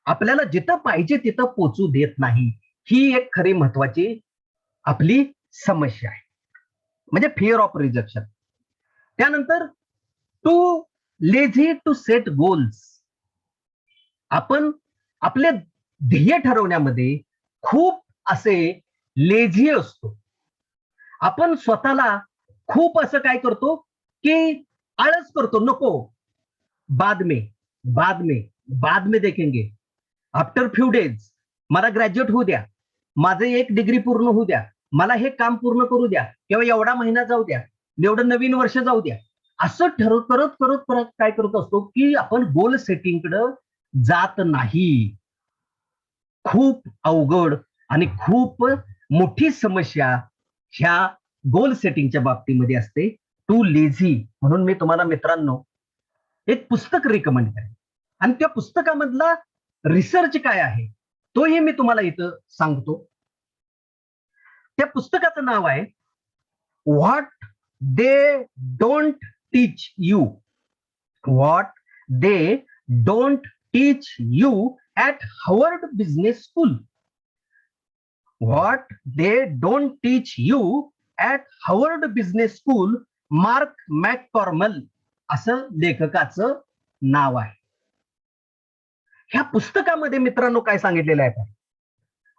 Speaker 1: आपल्याला जिथं पाहिजे तिथं पोचू देत नाही. ही एक खरी महत्वाची आपली समस्या आहे, म्हणजे फिअर ऑफ रिजेक्शन. त्यानंतर too lazy to set goals. आपण आपले ध्येय ठरवण्यामध्ये खूप असे लेझी असतो. आपण स्वतःला खूप असं काय करतो की आळस करतो, नको, बाद में बाद में बाद में देखेंगे, आफ्टर फ्यू डेज, मला ग्रॅज्युएट होऊ द्या, माझे 1 डिग्री पूर्ण होऊ द्या, मला हे काम पूर्ण करू द्या, किंवा एवढा महिना जाऊ द्या, एवढं नवीन वर्ष जाऊ द्या. असं करत करत परत काय करत असतो की आपण गोल सेटिंगकडे जात नाही. खूप अवघड आणि खूप मोठी समस्या ह्या गोल सेटिंगच्या बाबतीमध्ये असते, टू लेझी. म्हणून मी तुम्हाला मित्रांनो एक पुस्तक रिकमेंड करेन, आणि त्या पुस्तकामधला रिसर्च काय आहे तोही मी तुम्हाला इथं सांगतो. त्या पुस्तकाचं नाव आहे what they don't teach you, what they don't teach you at Harvard Business School. What they don't teach you at Harvard Business School, Mark McCormack असं लेखकाचं नाव आहे. ह्या पुस्तकामध्ये मित्रांनो काय सांगितलेलं आहे,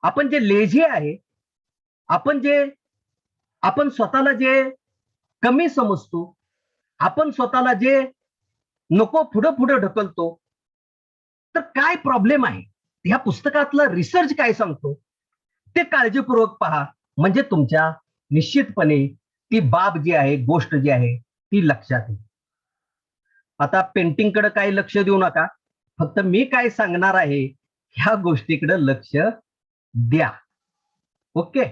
Speaker 1: आपण जे लेझी आहे, आपण स्वतःला जे कमी समजतो, आपण स्वतःला जे नको पुढं पुढं ढकलतो, तर काय प्रॉब्लेम आहे, ह्या पुस्तकातला रिसर्च काय सांगतो ते काळजीपूर्वक पहा, म्हणजे तुमच्या निश्चितपणे ती बाब जी आहे, गोष्ट जी आहे ती लक्षात येईल. आता पेंटिंगकडे काही लक्ष देऊ नका, फक्त मी काय सांगणार आहे ह्या गोष्टीकडे लक्ष द्या. ओके.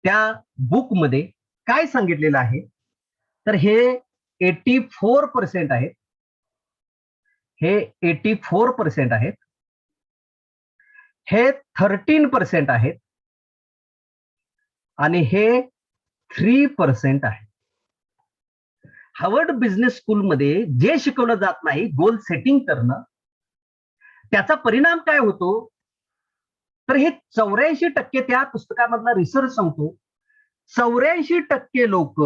Speaker 1: त्या बुकमध्ये काय सांगितलेलं आहे, तर हे 84% आहेत, हे 84% आहेत, हे 13% आहेत, आणि हे 3% आहे. हार्वर्ड बिझनेस स्कूलमध्ये जे शिकवलं जात नाही गोल सेटिंग करणं, त्याचा परिणाम काय होतो, तर हे 84% त्या पुस्तकामधला रिसर्च सांगतो, 84% लोक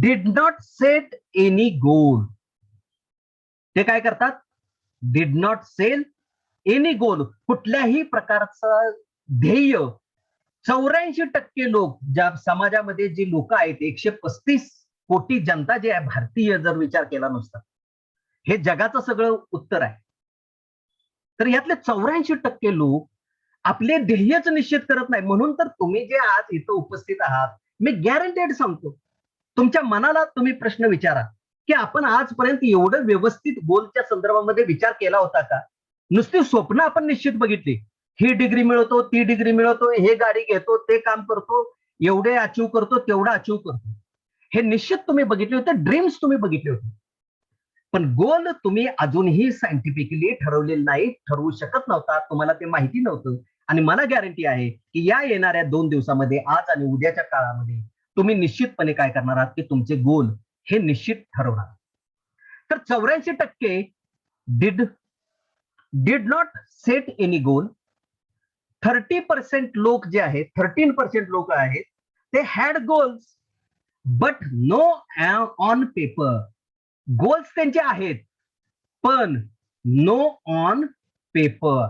Speaker 1: डिड नॉट सेट एनी गोल. ते काय करतात, डिड नॉट सेट एनी गोल, कुठल्याही प्रकारचं ध्येय. 84% लोक, ज्या समाजामध्ये जी लोक आहेत, 135 कोटी जनता जी आहे भारतीय, जर विचार केला नुसता, हे जगाचं सगळं उत्तर आहे. तर यातले 84% लोक आपले ध्येयच निश्चित करत नाही. म्हणून तर तुम्ही जे आज इथं उपस्थित आहात, मी गॅरंटेड सांगतो, तुमच्या मनाला तुम्ही प्रश्न विचारा की आपण आजपर्यंत एवढं व्यवस्थित गोलच्या संदर्भामध्ये विचार केला होता का. नुसती स्वप्न आपण निश्चित बघितली, ही डिग्री मिळवतो, ती डिग्री मिळवतो, हे गाडी घेतो, ते काम करतो, एवढे अचीव करतो, तेवढं अचीव करतो, हे निश्चित तुम्ही बघितले होते, ड्रीम्स तुम्ही बघितले होते. पण गोल तुम्ही अजूनही सायंटिफिकली ठरवलेले नाही, ठरवू शकत नव्हता, तुम्हाला ते माहिती नव्हतं. आणि मला गॅरंटी आहे की या येणाऱ्या 2 दिवसामध्ये, आज आणि उद्याच्या काळामध्ये, तुम्ही निश्चितपणे काय करणार आहात की तुमचे गोल हे निश्चित ठरवणार. तर 84% डिड नॉट सेट एनी गोल. 30% लोक जे आहेत, 13% लोक आहेत, ते had goals but know on paper. Goals त्यांचे आहेत, पण नो ऑन पेपर.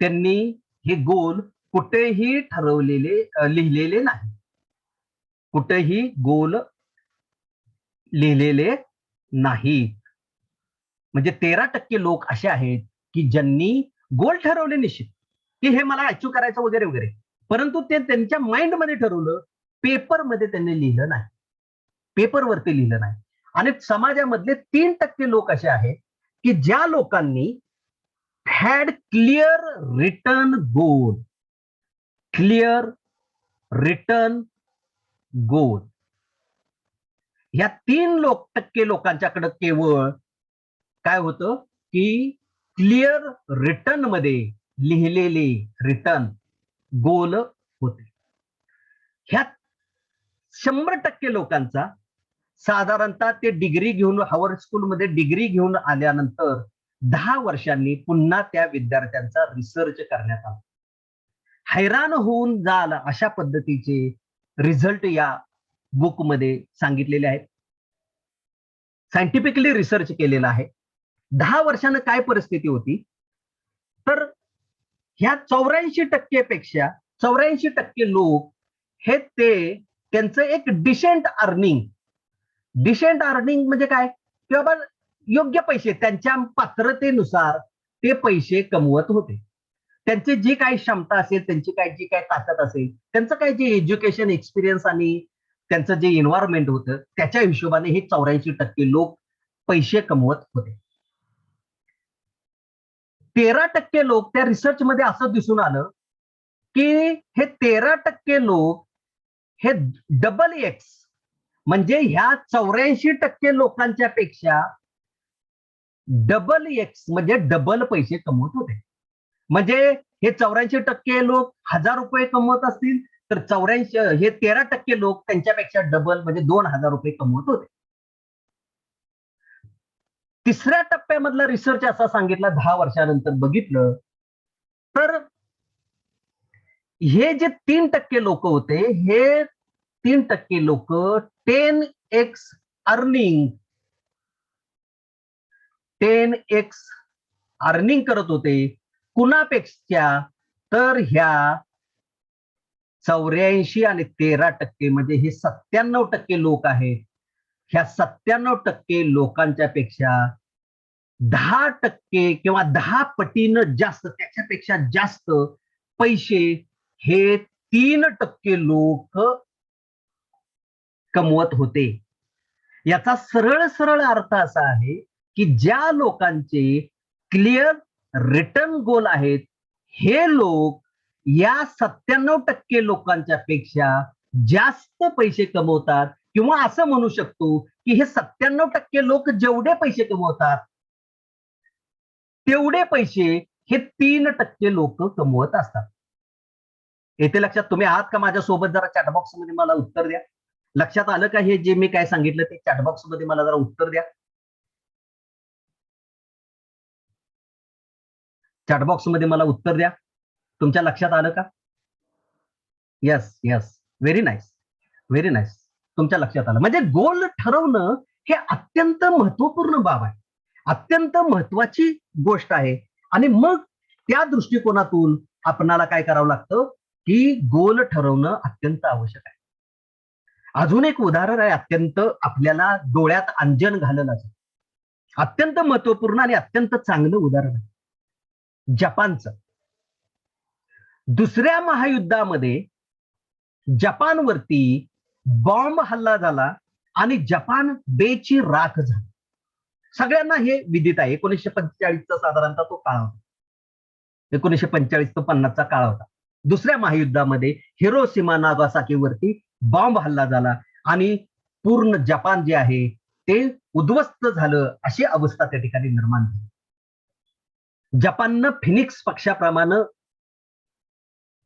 Speaker 1: त्यांनी हे गोल कुठेही लिहिलेले नाही, कुठेही गोल लिहिलेले नाही. म्हणजे 13% लोक असे आहेत की ज्यांनी गोल ठरवले निश्चित की हे मला अचीव करायचं वगैरे वगैरे, परंतु ते त्यांच्या माइंडमध्ये ठरवलं, पेपरमध्ये त्यांनी लिहिलं नाही, पेपरवरती लिहिलं नाही. आणि समाजामधले 3% लोक असे आहेत की ज्या लोकांनी had clear return goal, clear return goal. ह्या 3% लोकांच्याकडे केवळ काय होतं की क्लिअर रिटर्न मध्ये लिहिलेले रिटर्न गोल होते. ह्या 100% लोकांचा साधारणतः ते डिग्री घेऊन हार्वर्ड स्कूलमध्ये डिग्री घेऊन आल्यानंतर 10 वर्षांनी पुन्हा त्या विद्यार्थ्यांचा रिसर्च करण्यात आला. हैराण होऊन जाल अशा पद्धतीचे रिझल्ट या बुकमध्ये सांगितलेले आहेत. सायंटिफिकली रिसर्च केलेला आहे. 10 वर्षानं काय परिस्थिती होती, तर ह्या 84% पेक्षा 84% लोक हे त्यांचं एक डिसेंट अर्निंग म्हणजे काय, की बाबा योग्य पैसे त्यांच्या पात्रतेनुसार ते पैसे कमवत होते. त्यांची जी काही क्षमता असेल, त्यांची जी काही ताकद असेल, त्यांचं काय जे एज्युकेशन एक्सपिरियन्स आणि त्यांचं जे एन्व्हायरमेंट होतं त्याच्या हिशोबाने हे 84% लोक पैसे कमवत होते. 13% लोक त्या रिसर्च मध्ये असं दिसून आलं की हे 13% लोक हे डबल एक्स म्हणजे ह्या 84% लोकांच्या पेक्षा डबल एक्स म्हणजे डबल पैसे कमवत होते. म्हणजे हे 84% लोक 1000 रुपये कमवत असतील तर 13% लोक त्यांच्यापेक्षा डबल म्हणजे 2000 रुपये कमवत होते. तिसऱ्या टप्प्यामधला रिसर्च असा सांगितला 10 वर्षानंतर बघितलं तर हे जे 3% लोक होते, हे 3% लोक 10x अर्निंग 10x अर्निंग करत होते. कुणापेक्षा, तर ह्या 84 आणि 13% म्हणजे हे 97% लोक आहेत. ह्या 97% लोकांच्या पेक्षा 10% किंवा 10 पटीनं जास्त, त्याच्यापेक्षा जास्त पैसे हे 3% लोक कमवत होते. याचा सरळ सरळ अर्थ असा आहे की ज्या लोकांचे क्लिअर रिटर्न गोल आहेत, हे लोक या 97% लोकांच्या पेक्षा जास्त पैसे कमवतात. किंवा असं म्हणू शकतो की हे 97% लोक जेवढे पैसे कमवतात तेवढे पैसे हे 3% लोक कमवत असतात. येथे लक्षात तुम्ही आहात का माझ्यासोबत? जरा चॅटबॉक्स मध्ये मला उत्तर द्या. लक्षात आलं का हे जे मी काय सांगितलं ते? चॅटबॉक्स मध्ये मला जरा उत्तर द्या. चॅटबॉक्स मध्ये मला उत्तर द्या. तुमच्या लक्षात आलं का? Yes yes, very nice, very nice. तुमच्या लक्षात आलं. म्हणजे गोल ठरवणं हे अत्यंत महत्वपूर्ण बाब आहे, अत्यंत महत्वाची गोष्ट आहे. आणि मग त्या दृष्टिकोनातून आपणाला काय करावं लागतं की गोल ठरवणं अत्यंत आवश्यक आहे. अजून एक उदाहरण आहे, अत्यंत आपल्याला डोळ्यात अंजन घाललं असं, अत्यंत महत्वपूर्ण आणि अत्यंत चांगलं उदाहरण आहे जपानचं. दुसऱ्या महायुद्धामध्ये जपानवरती बॉम्ब हल्ला झाला आणि जपान बेची राख झाली. सगळ्यांना हे विदित आहे. 1945चा साधारणतः तो काळ होता. 1945 ते 50चा काळ होता. दुसऱ्या महायुद्धामध्ये हिरोशिमा नागासाकीवरती बॉम्ब हल्ला झाला आणि पूर्ण जपान जे आहे ते उद्ध्वस्त झालं, अशी अवस्था त्या ठिकाणी निर्माण झाली. जपाननं फिनिक्स पक्षाप्रमाणे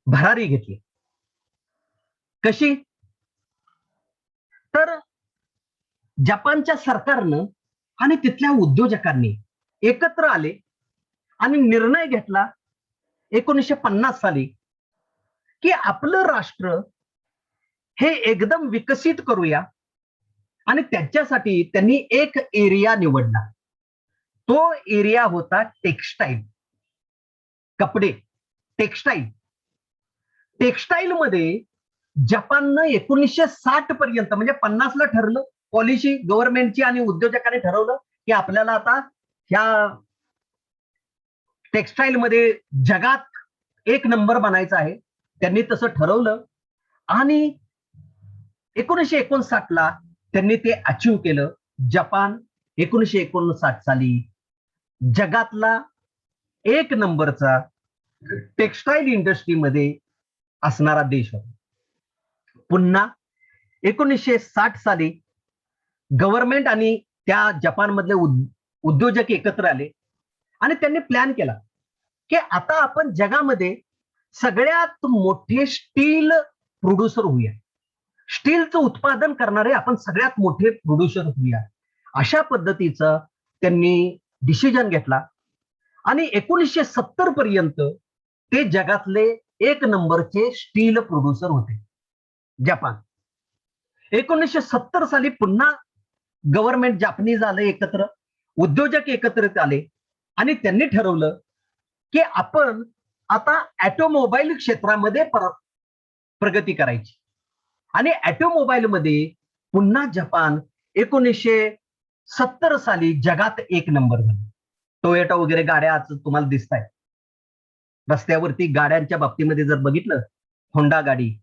Speaker 1: भरारी घेतली. कशी? तर जपानच्या सरकारनं आणि तिथल्या उद्योजकांनी एकत्र आले आणि निर्णय घेतला 1950 साली की आपलं राष्ट्र हे एकदम विकसित करूया. आणि त्याच्यासाठी त्यांनी एक एरिया निवडला. तो एरिया होता टेक्सटाईल, कपडे, टेक्सटाईल. टेक्स्टाईल मध्ये जपाननं 1960 पर्यंत म्हणजे 50ला ठरलं, पॉलिसी गव्हर्नमेंटची आणि उद्योजकांनी ठरवलं की आपल्याला आता ह्या टेक्स्टाईल मध्ये जगात एक नंबर बनायचा आहे. त्यांनी तसं ठरवलं आणि 1959ला त्यांनी ते अचीव्ह केलं. जपान 1959 साली जगातला एक नंबरचा टेक्स्टाईल इंडस्ट्रीमध्ये असणारा देश होता. पुन्हा 1960 साली गव्हर्नमेंट आणि त्या जपानमधले उद्योजक एकत्र आले आणि त्यांनी प्लॅन केला की आता आपण जगामध्ये सगळ्यात मोठे स्टील प्रोड्युसर होऊया. स्टीलचं उत्पादन करणारे आपण सगळ्यात मोठे प्रोड्युसर होऊया. अशा पद्धतीचं त्यांनी डिसिजन घेतला आणि 1970 पर्यंत ते जगातले एक नंबरचे स्टील प्रोड्युसर होते जपान. 1970 साली पुन्हा गव्हर्नमेंट जापनीज आले एकत्र, उद्योजक एकत्रित आले आणि त्यांनी ठरवलं की आपण आता ऑटोमोबाईल क्षेत्रामध्ये प्रगती करायची. आणि ऑटोमोबाईल मध्ये पुन्हा जपान 1970 साली जगात एक नंबर झाला. टोयोटा वगैरे गाड्या आज तुम्हाला दिसत आहेत रस्त्यावरती. गाड्यांच्या बाबतीमध्ये जर बघितलं, होंडा गाडी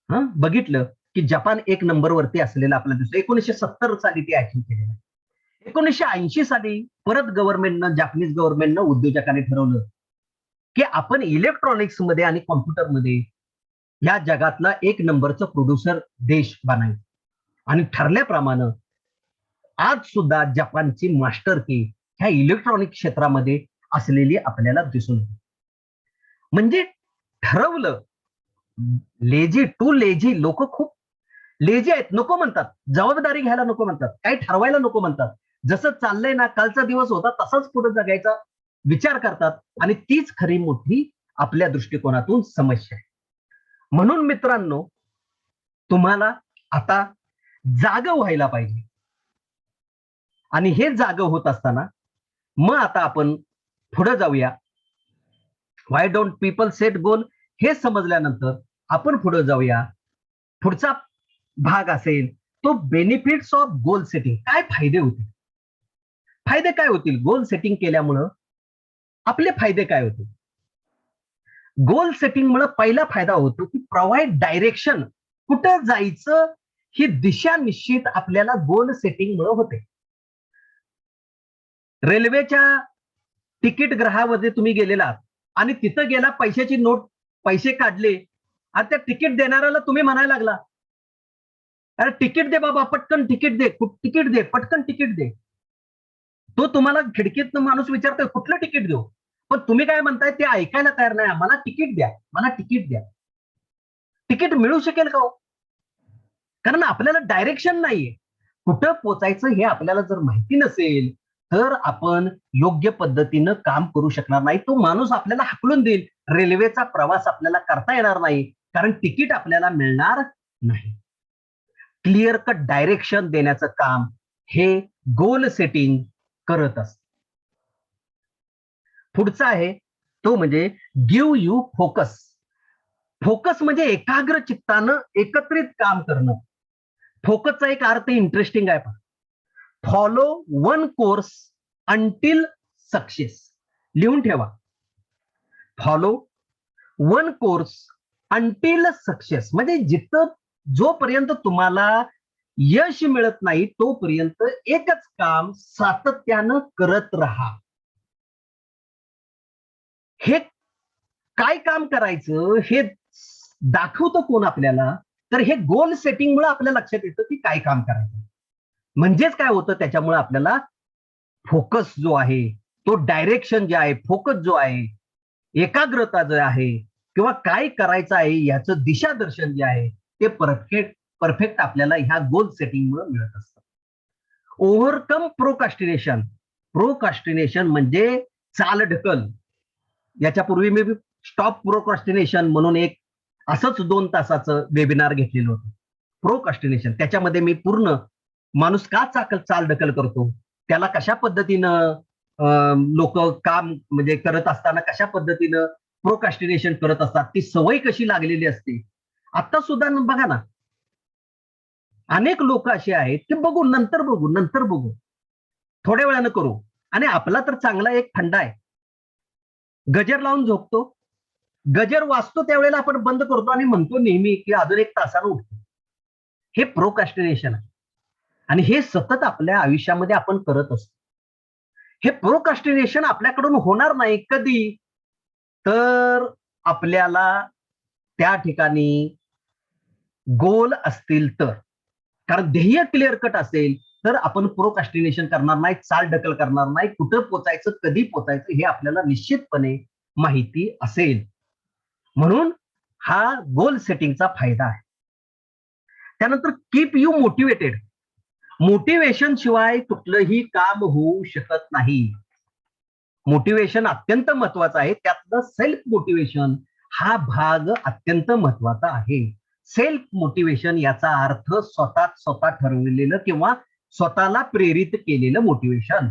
Speaker 1: बघितलं की जपान एक नंबरवरती असलेलं आपल्याला दिसतं. 1970 साली ते अचीव्ह केलेलं. 1980 साली परत गव्हर्नमेंटनं, जापनीज गव्हर्नमेंटनं, उद्योजकांनी ठरवलं की आपण इलेक्ट्रॉनिक्स मध्ये आणि कॉम्प्युटरमध्ये या जगातला एक नंबरचं प्रोड्युसर देश बनायचं. आणि ठरल्याप्रमाणे आज सुद्धा जपानची मास्टर की ह्या इलेक्ट्रॉनिक क्षेत्रामध्ये असलेली आपल्याला दिसून येते. म्हणजे ठरवलं. लेझी टू लेझी, लोक खूप लेझी आहेत, नको म्हणतात, जबाबदारी घ्यायला नको म्हणतात, काही ठरवायला नको म्हणतात. जसं चाललंय ना, कालचा दिवस होता तसाच पुढे जगायचा विचार करतात आणि तीच खरी मोठी आपल्या दृष्टिकोनातून समस्या आहे. म्हणून मित्रांनो, तुम्हाला आता जागं व्हायला पाहिजे. आणि हे जागं होत असताना मग आता आपण पुढे जाऊया. व्हाय डोंट पीपल सेट गोल हे समजल्यानंतर आपण पुढे जाऊया. पुढचा भाग असेल तो बेनिफिट्स ऑफ गोल सेटिंग. काय फायदे होतील, फायदे काय होतील गोल सेटिंग केल्यामुळं, आपले फायदे काय होतील. गोल सेटिंग मुळे पहिला फायदा होतो की प्रोव्हाइड डायरेक्शन. कुठं जायचं ही दिशा निश्चित आपल्याला गोल सेटिंग मुळे होते. रेल्वेच्या तिकीट ग्रहामध्ये तुम्ही गेलेला आणि तिथं गेला, पैशाची नोट, पैसे काढले आणि त्या तिकीट देणाऱ्याला तुम्ही म्हणायला लागला, अरे तिकीट दे बाबा, पटकन तिकीट दे, तिकीट दे, पटकन तिकीट दे. तो तुम्हाला खिडकीतनं माणूस विचारतोय कुठलं तिकीट देऊ, पण तुम्ही काय म्हणताय ते ऐकायला तयार नाही. मला तिकीट द्या, मला तिकीट द्या. तिकीट मिळू शकेल का हो? कारण आपल्याला डायरेक्शन नाहीये. कुठं पोचायचं हे आपल्याला जर माहिती नसेल तर आपण योग्य पद्धतीनं काम करू शकणार नाही. तो माणूस आपल्याला हाकलून देईल. रेल्वेचा प्रवास आपल्याला करता येणार नाही कारण तिकीट आपल्याला मिळणार नाही. क्लिअर कट डायरेक्शन देण्याचं काम हे गोल सेटिंग करत असत. पुढचा आहे तो म्हणजे गिव्ह यू फोकस. फोकस म्हणजे एकाग्र चित्तानं एकत्रित काम करणं. फोकसचा एक अर्थ इंटरेस्टिंग आहे. Follow one course until success. लिहून ठेवा. Follow one course until success म्हणजे जिथं जोपर्यंत तुम्हाला यश मिळत नाही तोपर्यंत एकच काम सातत्यानं करत राहा. हे काय काम करायचं हे दाखवतो कोण आपल्याला, तर हे गोल सेटिंग मुळे आपल्या लक्षात येतं की काय काम करायचं. म्हणजेच काय होतं, त्याच्यामुळे आपल्याला फोकस जो आहे, तो डायरेक्शन जे आहे, फोकस जो आहे, एकाग्रता जे आहे किंवा काय करायचं आहे याचं दिशादर्शन जे आहे ते परफेक्ट आपल्याला ह्या गोल सेटिंग मुळे मिळत असतं. Overcome procrastination. प्रोकास्टिनेशन म्हणजे चालढकल. याच्यापूर्वी मी स्टॉप प्रोकास्टिनेशन म्हणून एक असंच 2 तासाचं वेबिनार घेतलेलं होतं. प्रोकास्टिनेशन त्याच्यामध्ये मी पूर्ण माणूस का चालढकल करतो, त्याला कशा पद्धतीनं लोक काम म्हणजे करत असताना कशा पद्धतीनं प्रोकास्टिनेशन करत असतात, ती सवय कशी लागलेली असते. आता सुद्धा बघा ना, अनेक लोक असे आहेत की बघू नंतर बघू नंतर बघू, थोड्या वेळानं करू. आणि आपला तर चांगला एक फंडा आहे, गजर लावून झोपतो, गजर वाचतो त्यावेळेला आपण बंद करतो आणि म्हणतो नेहमी की अजून 1 तासानं उठतो. हे प्रोकास्टिनेशन आहे आणि हे सतत आपल्या आयुष्यामध्ये आपण करत असतो. हे प्रोकास्टिनेशन आपल्याकडून होणार नाही कधी, तर आपल्याला त्या ठिकाणी गोल असतील तर. कारण ध्येय क्लिअर कट असेल तर आपण प्रोकास्टिनेशन करणार नाही, चालढकल करणार नाही. कुठं पोचायचं, कधी पोचायचं हे आपल्याला निश्चितपणे माहिती असेल. म्हणून हा गोल सेटिंगचा फायदा आहे. त्यानंतर कीप यू मोटिवेटेड. मोटिवेशन शिवाय कुठलंही काम होऊ शकत नाही. मोटिवेशन अत्यंत महत्वाचं आहे. त्यातलं सेल्फ मोटिवेशन हा भाग अत्यंत महत्वाचा आहे. सेल्फ मोटिवेशन याचा अर्थ स्वतः ठरवलेलं किंवा स्वतःला प्रेरित केलेलं मोटिवेशन.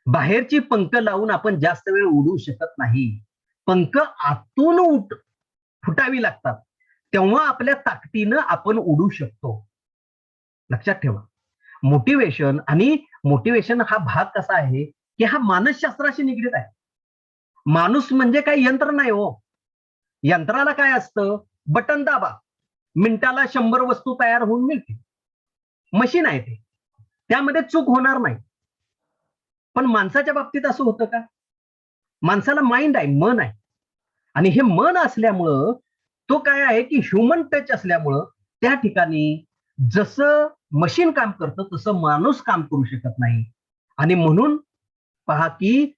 Speaker 1: बाहेरची पंख लावून आपण जास्त वेळ उडू शकत नाही. पंख आतून फुटावी लागतात, तेव्हा आपल्या ताकदीनं आपण उडू शकतो. लक्षात ठेवा. मोटिवेशन हा भाग कसा आहे की हा मानसशास्त्राशी निगडीत आहे. माणूस म्हणजे काही यंत्र नाही हो. यंत्राला काय असतं, बटन दाबा, मिनिटाला 100 वस्तू तयार होऊन मिळते. मशीन आहे ते, त्यामध्ये चूक होणार नाही. पण माणसाच्या बाबतीत असं होतं का? माणसाला माइंड आहे, मन आहे. आणि हे मन असल्यामुळं तो काय आहे की ह्युमन टच असल्यामुळं त्या ठिकाणी जसं मशीन काम करतं तसं माणूस काम करू शकत नाही. आणि म्हणून पहा की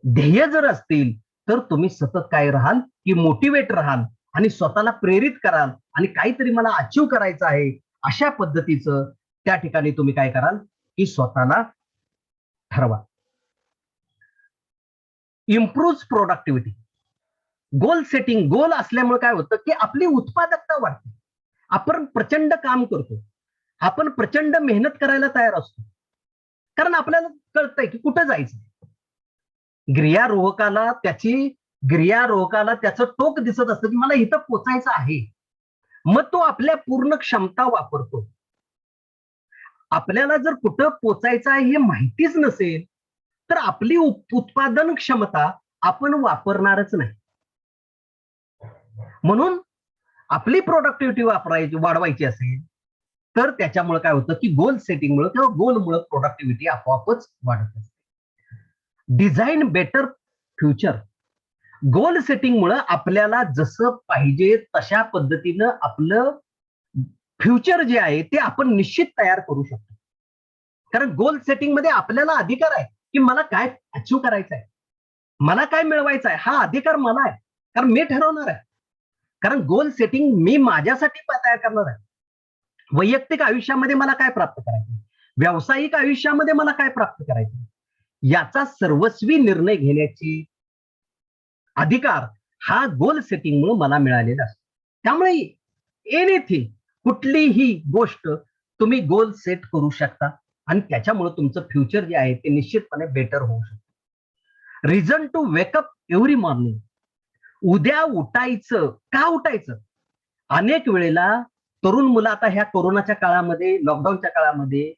Speaker 1: ध्येय जर असतील तर तुम्ही सतत काय राहाल की मोटिवेट राहाल आणि स्वतःला प्रेरित कराल आणि काहीतरी मला अचीव करायचं आहे अशा पद्धतीचं त्या ठिकाणी तुम्ही काय कराल की स्वतःला ठरवा. Improve productivity. गोल सेटिंग, गोल असल्यामुळे काय होतं की आपली उत्पादकता वाढते. आपण प्रचंड काम करतो, आपण प्रचंड मेहनत करायला तयार असतो, कारण आपल्याला कळतंय की कुठं जायचं. गिर्यारोहकाला त्याचं टोक दिसत असतं की मला इथं पोचायचं आहे. मग तो आपल्या पूर्ण क्षमता वापरतो. आपल्याला जर कुठं पोचायचं आहे हे माहितीच नसेल तर आपली उत्पादन क्षमता आपण वापरणारच नाही. म्हणून आपली प्रोडक्टिव्हिटी वाढवायची असेल तर त्याच्यामुळे काय होतं की गोल सेटिंगमुळे किंवा गोलमुळे प्रोडक्टिव्हिटी आपोआपच वाढत असते. Design better future. गोल सेटिंगमुळे आपल्याला जसं पाहिजे तशा पद्धतीनं आपलं फ्युचर जे आहे ते आपण निश्चित तयार करू शकतो. कारण गोल सेटिंग मध्ये आपल्याला अधिकार आहे की मला काय अचीव करायचं आहे, मला काय मिळवायचं आहे, हा अधिकार मला आहे. कारण मी ठरवणार आहे. कारण गोल सेटिंग मी माझ्यासाठी तयार करणार आहे. वैयक्तिक आयुष्यामध्ये मला काय प्राप्त करायचं, व्यावसायिक आयुष्यामध्ये मला काय प्राप्त करायचं, याचा सर्वस्वी निर्णय घेण्याची अधिकार हा गोल सेटिंगमुळे मला मिळालेला असतो. त्यामुळे एनिथिंग, कुठलीही गोष्ट तुम्ही गोल सेट करू शकता आणि त्याच्यामुळे तुमचं फ्युचर जे आहे ते निश्चितपणे बेटर होऊ शकतं. Reason to wake up every morning. उद्या उठायचं, का उठायचं? अनेक वेळेला तरुण मुलं आता ह्या कोरोनाच्या काळामध्ये, लॉकडाऊनच्या काळामध्ये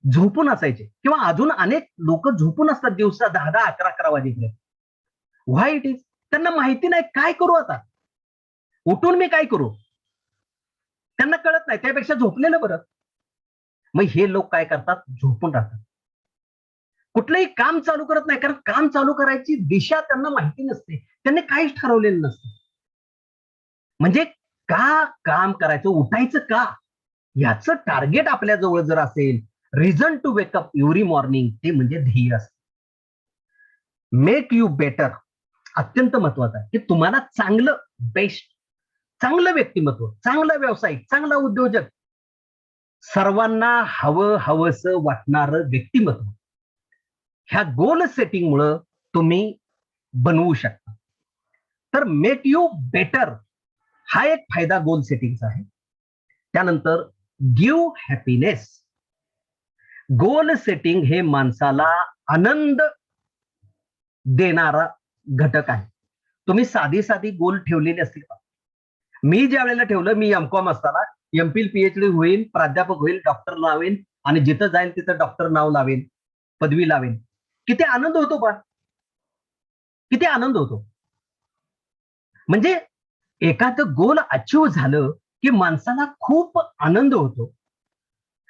Speaker 1: झोपून असायचे किंवा अजून अनेक लोक झोपून असतात दिवसा 10-10, 11-11 वाजेपर्यंत. व्हाय इट इज? त्यांना माहिती नाही काय करू आता, उठून मी काय करू, त्यांना कळत नाही. त्यापेक्षा झोपलेलं बरं. मग हे लोक काय करतात, झोपून राहतात, कुठलंही काम चालू करत नाही. कारण काम चालू करायची दिशा त्यांना माहिती नसते, त्यांनी काहीच ठरवलेलं नसतं. म्हणजे का काम करायचं, उठायचं का, याचं टार्गेट आपल्या जवळ जर असेल, reason to wake up every morning, ते म्हणजे ध्येय असतं. मेक यू बेटर अत्यंत महत्वाचं आहे की तुम्हाला चांगलं, बेस्ट, चांगलं व्यक्तिमत्व, चांगला व्यावसायिक, चांगला उद्योजक, सर्वांना हवंसं वाटणारं व्यक्तिमत्व ह्या गोल सेटिंग मुळे तुम्ही बनवू शकता. तर मेक यू बेटर हा एक फायदा गोल सेटिंगचा आहे. त्यानंतर गिव्ह हॅपीनेस. गोल सेटिंग हे माणसाला आनंद देणारा घटक आहे. तुम्ही साधी साधी गोल ठेवलेली असतील का? मी ज्या वेळेला ठेवलं, मी एमकॉम असताना एमफिल पीएचडी होईल, प्राध्यापक होईल, डॉक्टर लावेन आणि जिथं जाईल तिथं डॉक्टर नाव लावेन, पदवी लावेन. किती आनंद होतो बा, किती आनंद होतो. म्हणजे एखादं गोल अचीव झालं की माणसाला खूप आनंद होतो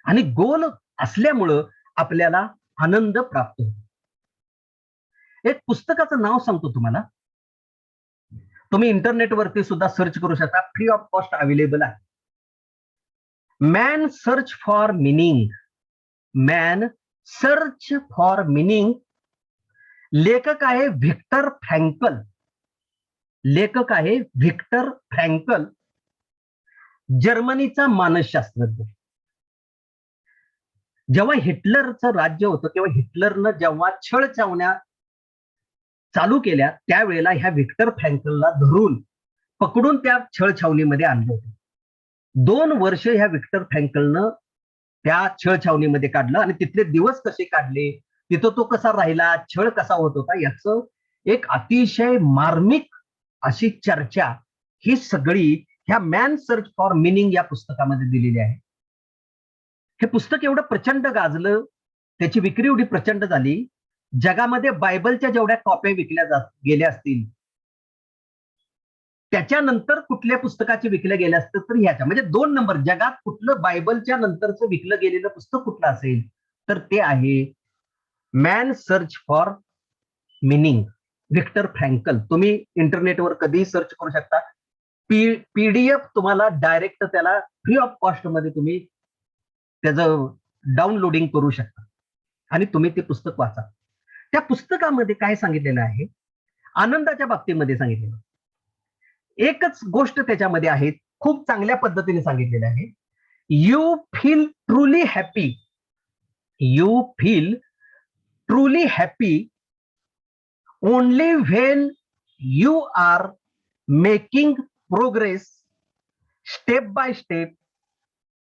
Speaker 1: आणि गोल असल्यामुळं आपल्याला आनंद प्राप्त होतो. एक पुस्तकाचं नाव सांगतो तुम्हाला. तुम्ही इंटरनेटवरती सुद्धा सर्च करू शकता, फ्री ऑफ कॉस्ट अवेलेबल आहे. Man search for meaning. Man search for meaning. लेखक आहे व्हिक्टर फ्रँकल. लेखक आहे व्हिक्टर फ्रँकल, जर्मनीचा मानसशास्त्रज्ञ. जेव्हा हिटलरचं राज्य होतं तेव्हा हिटलरनं जेव्हा छळ चावण्या चालू केल्या त्यावेळेला ह्या व्हिक्टर फ्रँकलला धरून पकडून त्या छळ छावणीमध्ये आणलं होतं. 2 वर्ष ह्या व्हिक्टर फ्रँकलनं त्या छळ छावणीमध्ये काढलं आणि तिथले दिवस कसे काढले, तिथं तो कसा राहिला, छळ कसा होत होता, याचं एक अतिशय मार्मिक अशी चर्चा ही सगळी ह्या मॅन सर्च फॉर मिनिंग या पुस्तकामध्ये दिलेली आहे. हे पुस्तक एवढं प्रचंड गाजलं, त्याची विक्री एवढी प्रचंड झाली, जगामध्ये बायबलच्या जेवढ्या कॉप्या विकल्या गेल्या असतील त्याच्यानंतर कुठल्या पुस्तकाचे विकले गेले असतं तर ह्याच्या म्हणजे 2 नंबर जगात कुठलं बायबलच्या नंतरचं विकलं गेलेलं पुस्तक कुठलं असेल तर ते आहे man search for meaning, Victor Frankl. तुम्ही इंटरनेटवर कधीही सर्च करू शकता. पीडीएफ तुम्हाला डायरेक्ट त्याला फ्री ऑफ कॉस्ट मध्ये तुम्ही त्याचं डाउनलोडिंग करू शकता आणि तुम्ही ते पुस्तक वाचा. त्या पुस्तकामध्ये काय सांगितलेलं आहे, आनंदाच्या बाबतीमध्ये सांगितलेलं एकच गोष्ट त्याच्यामध्ये आहे, खूप चांगल्या पद्धतीने सांगितलेलं आहे. You feel truly happy. You feel truly happy only when you are making progress step by step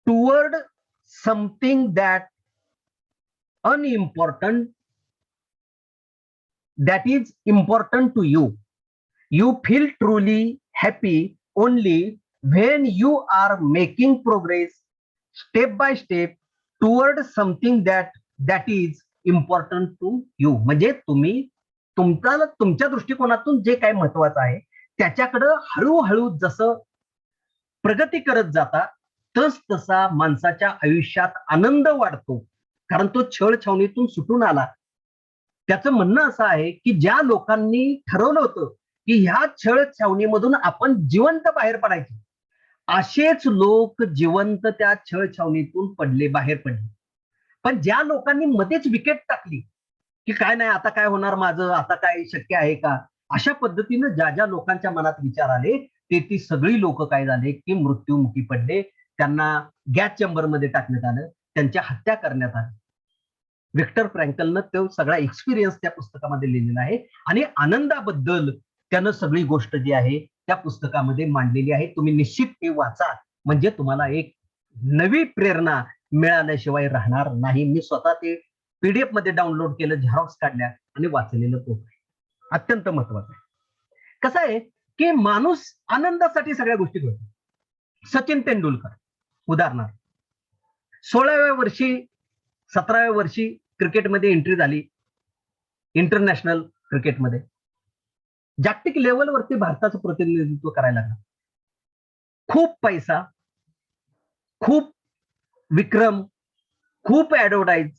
Speaker 1: toward something that unimportant that is important to you. You feel truly happy only when you are making progress step by step toward something that is important to you. म्हणजे तुम्ही तुमच्या दृष्टिकोनातून जे काही महत्वाचं आहे त्याच्याकडे हळूहळू जसं प्रगती करत जाता तस तसा माणसाच्या आयुष्यात आनंद वाढतो, कारण तो छळ छावणीतून सुटून आला. त्याचं म्हणणं असं आहे की ज्या लोकांनी ठरवलं होतं की ह्या छळ छावणीमधून आपण जिवंत बाहेर पडायचे, असेच लोक जिवंत त्या छळ छावणीतून बाहेर पडले. पण ज्या लोकांनी मध्येच विकेट टाकली की काय नाही आता काय होणार माझं, आता काय शक्य आहे का, अशा पद्धतीनं ज्या ज्या लोकांच्या मनात विचार आले ती सगळी लोक काय झाले की मृत्युमुखी पडले. त्यांना गॅस चेंबर मध्ये टाकण्यात आलं, त्यांच्या हत्या करण्यात आली. व्हिक्टर फ्रँकलनं तो सगळा एक्सपिरियन्स त्या पुस्तकामध्ये लिहिलेला आहे आणि आनंदाबद्दल त्यानं सगळी गोष्ट जी आहे त्या पुस्तकामध्ये मांडलेली आहे. तुम्ही निश्चित ते वाचा, म्हणजे तुम्हाला एक नवी प्रेरणा मिळाल्याशिवाय राहणार नाही. मी स्वतः ते पीडीएफ मध्ये डाउनलोड केलं, झेरॉक्स काढल्या आणि वाचलेलं पोत आहे. अत्यंत महत्वाचं आहे. कसं आहे की माणूस आनंदासाठी सगळ्या गोष्टी करतो. सचिन तेंडुलकर उदाहरणार्थ 16व्या वर्षी 17व्या वर्षी क्रिकेटमध्ये एंट्री झाली, इंटरनॅशनल क्रिकेटमध्ये जागतिक लेवलवरती भारताचं प्रतिनिधित्व करायला लागलं. खूप पैसा, खूप विक्रम, खूप ऍडव्हर्टाईज,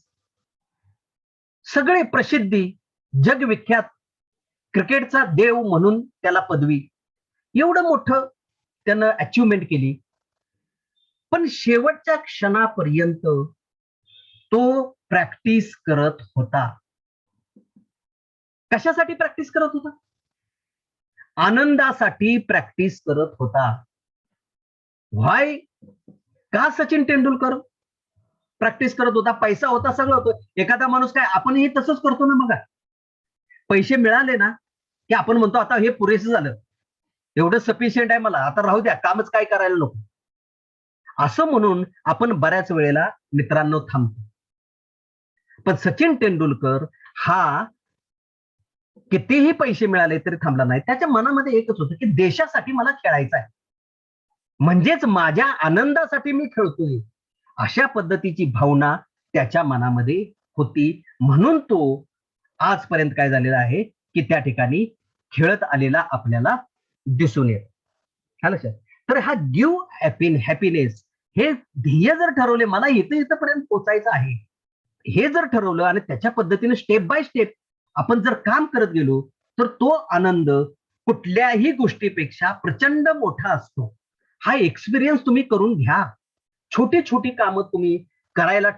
Speaker 1: सगळे प्रसिद्धी, जगविख्यात, क्रिकेटचा देव म्हणून त्याला पदवी, एवढं मोठं त्यानं अचिव्हमेंट केली. पण शेवटच्या क्षणापर्यंत तो प्रॅक्टिस करत होता. कशासाठी प्रॅक्टिस करत होता? आनंदासाठी प्रॅक्टिस करत होता. व्हाय? का सचिन तेंडुलकर प्रॅक्टिस करत होता? पैसा होता, सगळं होतं. एखादा माणूस काय आपणही तसंच करतो ना. बघा, पैसे मिळाले ना की आपण म्हणतो आता हे पुरेसं झालं, एवढं सफिशियंट आहे मला, आता राहू द्या, कामच काय करायला नको, असं म्हणून आपण बऱ्याच वेळेला मित्रांनो थांबतो. पण सचिन तेंडुलकर हा कितीही पैसे मिळाले तरी थांबला नाही. त्याच्या मनामध्ये एकच होतं की देशासाठी मला खेळायचं आहे, म्हणजेच माझ्या आनंदासाठी मी खेळतोय, अशा पद्धतीची भावना त्याच्या मनामध्ये होती. म्हणून तो आजपर्यंत काय झालेला आहे की त्या ठिकाणी खेळत आलेला आपल्याला दिसून येत. हा लक्षात. तर हा गिव्ह हॅपीनेस हे ध्येय जर ठरवले, मला इथं इथपर्यंत पोहोचायचं आहे, हे जर ठरवलं आणि त्याच्या पद्धतीने स्टेप बाय स्टेप आपण जर काम करत गेलो, तर तो आनंद कुठल्याही गोष्टीपेक्षा प्रचंड मोठा असतो. हा एक्सपिरियन्स तुम्ही करून घ्या. छोटी छोटी कामं तुम्ही करायला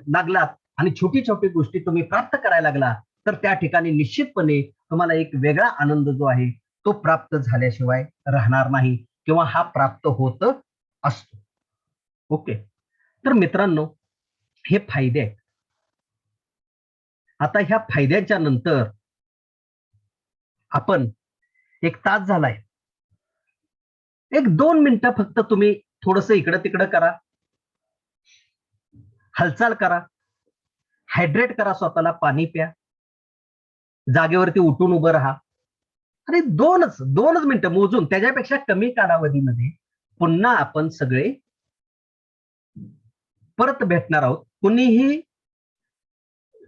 Speaker 1: लागलात आणि छोटी छोटी गोष्टी तुम्ही प्राप्त करायला लागला, तर त्या ठिकाणी निश्चितपणे तुम्हाला एक वेगळा आनंद जो आहे तो प्राप्त झाल्याशिवाय राहणार नाही, किंवा हा प्राप्त होत असतो. ओके. तर मित्रांनो, हे फायदे आहेत. आता ह्या फायद्यांच्या नंतर आपण, एक तास झालाय, एक 2 मिनिटं फक्त तुम्ही थोडस इकडं तिकडं करा, हालचाल करा, हायड्रेट करा स्वतःला, पाणी प्या, जागेवरती उठून उभं राहा आणि दोनच मिनिटं मोजून त्याच्यापेक्षा कमी कालावधीमध्ये पुन्हा आपण सगळे परत भेटणार आहोत. कुणीही